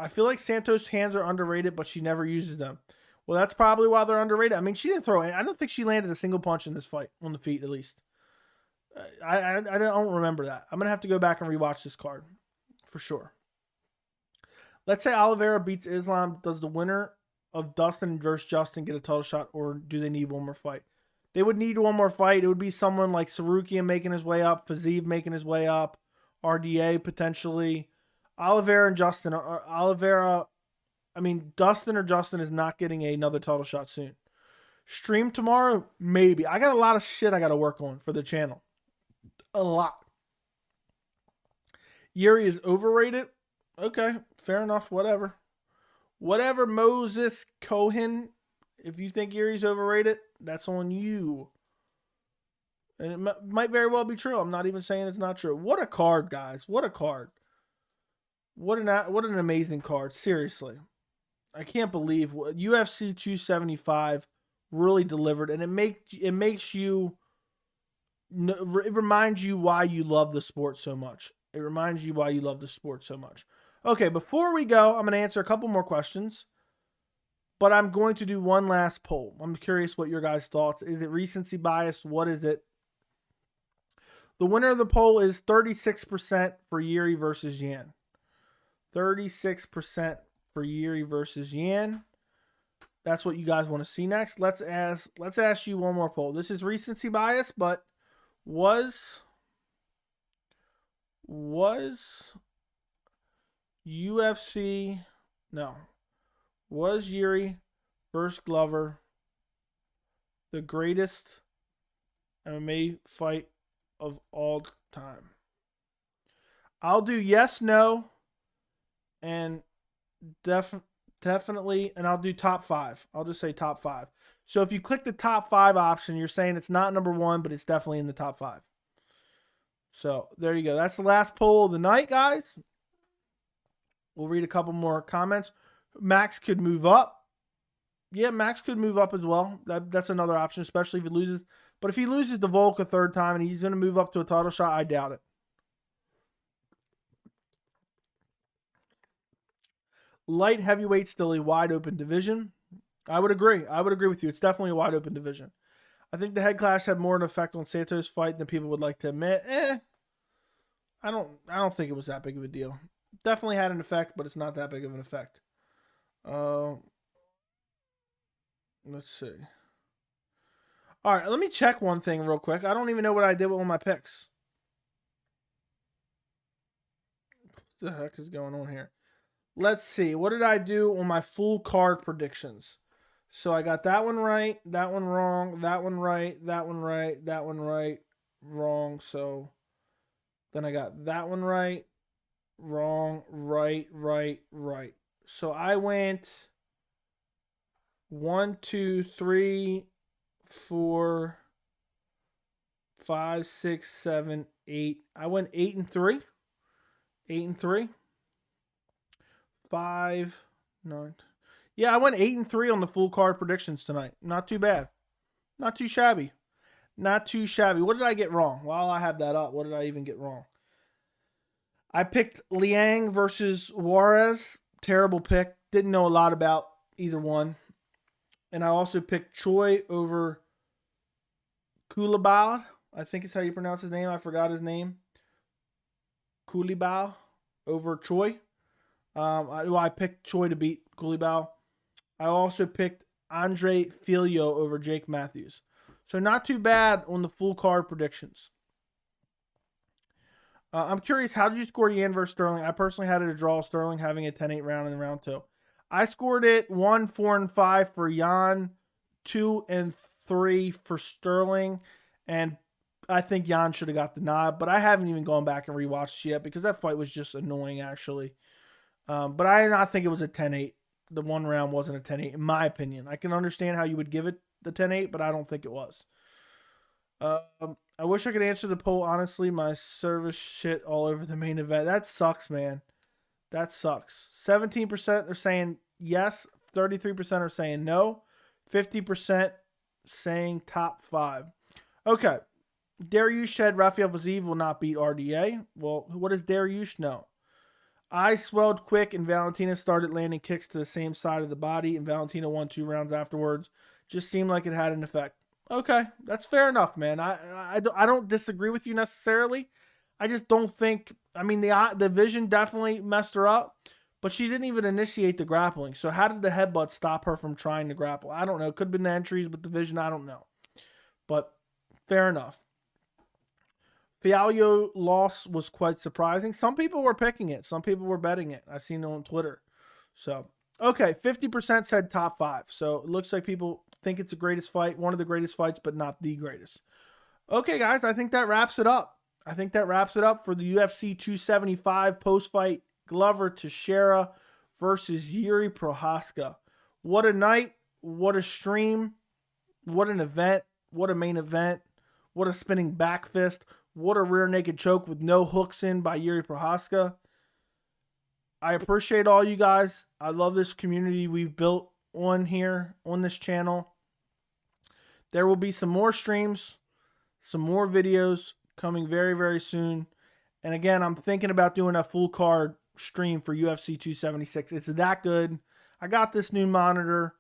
feel like Santos' hands are underrated, but she never uses them. Well, that's probably why they're underrated. I mean, she didn't throw any. I don't think she landed a single punch in this fight, on the feet at least. I don't remember that. I'm going to have to go back and rewatch this card for sure. Let's say Oliveira beats Islam. Does the winner of Dustin versus Justin get a title shot, or do they need one more fight? They would need one more fight. It would be someone like Sarukian making his way up, Fiziev making his way up, RDA potentially. Oliveira and Justin. Dustin or Justin is not getting another title shot soon. Stream tomorrow? Maybe. I got a lot of shit I got to work on for the channel. A lot. Yuri is overrated? Okay, fair enough. Whatever, Moses Cohen. If you think Yuri's overrated, that's on you. And it might very well be true. I'm not even saying it's not true. What a card, guys. What a card. What an amazing card. Seriously. I can't believe UFC 275 really delivered. And it reminds you why you love the sport so much. It reminds you why you love the sport so much. Okay, before we go, I'm going to answer a couple more questions. But I'm going to do one last poll. I'm curious what your guys' thoughts. Is it recency bias? What is it? The winner of the poll is 36% for Yuri versus Yan. 36% for Yuri versus Yan. That's what you guys want to see next. Let's ask you one more poll. This is recency bias, but was UFC was Yuri versus Glover the greatest MMA fight of all time? I'll do yes, no, and definitely, and I'll do top 5. I'll just say top 5. So if you click the top 5 option, you're saying it's not number 1, but it's definitely in the top 5. So there you go. That's the last poll of the night, guys. We'll read a couple more comments. Max could move up. Yeah, Max could move up as well. That's another option, especially if he loses. But if he loses to Volk a third time and he's going to move up to a title shot, I doubt it. Light heavyweight still a wide open division. I would agree. I would agree with you. It's definitely a wide open division. I think the head clash had more of an effect on Santos' fight than people would like to admit. I don't think it was that big of a deal. Definitely had an effect, but it's not that big of an effect. Let's see. All right, let me check one thing real quick. I don't even know what I did with all my picks. What the heck is going on here? Let's see. What did I do on my full card predictions? So I got that one right, that one wrong, that one right, that one right, that one right, wrong. So then I got that one right, wrong, right, right, right. So I went 1, 2, 3, 4, 5, 6, 7, 8. I went 8 and 3. 8 and 3. 5, 9. Yeah, I went 8 and 3 on the full card predictions tonight. Not too bad. Not too shabby. Not too shabby. What did I get wrong? While I have that up, what did I even get wrong? I picked Liang versus Juarez. Terrible pick. Didn't know a lot about either one. And I also picked Choi over Kulibao. I think it's how you pronounce his name. I forgot his name. Kulibao over Choi. I picked Choi to beat Kulibao. I also picked Andre Filio over Jake Matthews. So not too bad on the full card predictions. I'm curious, how did you score Yan versus Sterling? I personally had it a draw, Sterling having a 10-8 round in round 2. I scored it 1, 4, and 5 for Yan, 2 and 3 for Sterling, and I think Yan should have got the nod, but I haven't even gone back and rewatched yet because that fight was just annoying, actually. But I did not think it was a 10-8. The one round wasn't a 10-8, in my opinion. I can understand how you would give it the 10-8, but I don't think it was. I wish I could answer the poll. Honestly, my service shit all over the main event. That sucks, man. That sucks. 17% are saying yes. 33% are saying no. 50% saying top 5. Okay. Dariush said Rafael Vazeev will not beat RDA. Well, what does Dariush know? I swelled quick and Valentina started landing kicks to the same side of the body, and Valentina won 2 rounds afterwards. Just seemed like it had an effect. Okay, that's fair enough, man. I don't disagree with you necessarily. I just don't think, I mean, the vision definitely messed her up, but she didn't even initiate the grappling. So how did the headbutt stop her from trying to grapple? I don't know. Could have been the entries, but the vision, I don't know. But fair enough. Fialho loss was quite surprising. Some people were picking it. Some people were betting it. I seen it on Twitter. So, okay, 50% said top 5. So it looks like people think it's the greatest fight, one of the greatest fights, but not the greatest. Okay, guys, I think that wraps it up. I think that wraps it up for the UFC 275 post-fight Glover Teixeira versus Jiri Prochazka. What a night. What a stream. What an event. What a main event. What a spinning back fist. What a rear naked choke with no hooks in by Jiri Prochazka. I appreciate all you guys. I love this community we've built on here, on this channel. There will be some more streams, some more videos coming very, very soon. And again, I'm thinking about doing a full card stream for UFC 276. It's that good. I got this new monitor.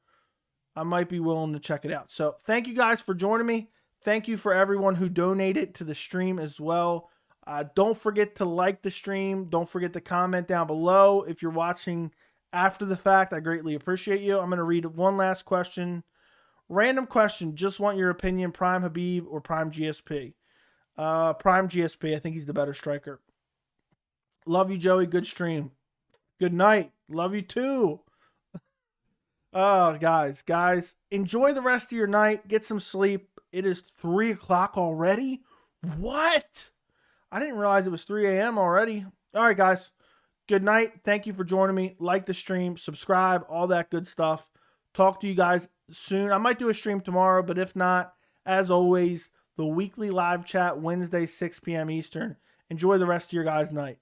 I might be willing to check it out. So thank you guys for joining me. Thank you for everyone who donated to the stream as well. Don't forget to like the stream. Don't forget to comment down below if you're watching after the fact. I greatly appreciate you. I'm going to read one last question. Random question. Just want your opinion. Prime Khabib or Prime GSP? Prime GSP. I think he's the better striker. Love you, Joey. Good stream. Good night. Love you too. Oh, guys, enjoy the rest of your night. Get some sleep. It is 3 o'clock already. What? I didn't realize it was 3 a.m. already. All right, guys. Good night. Thank you for joining me. Like the stream, subscribe, all that good stuff. Talk to you guys soon. I might do a stream tomorrow, but if not, as always, the weekly live chat Wednesday, 6 p.m. Eastern. Enjoy the rest of your guys' night.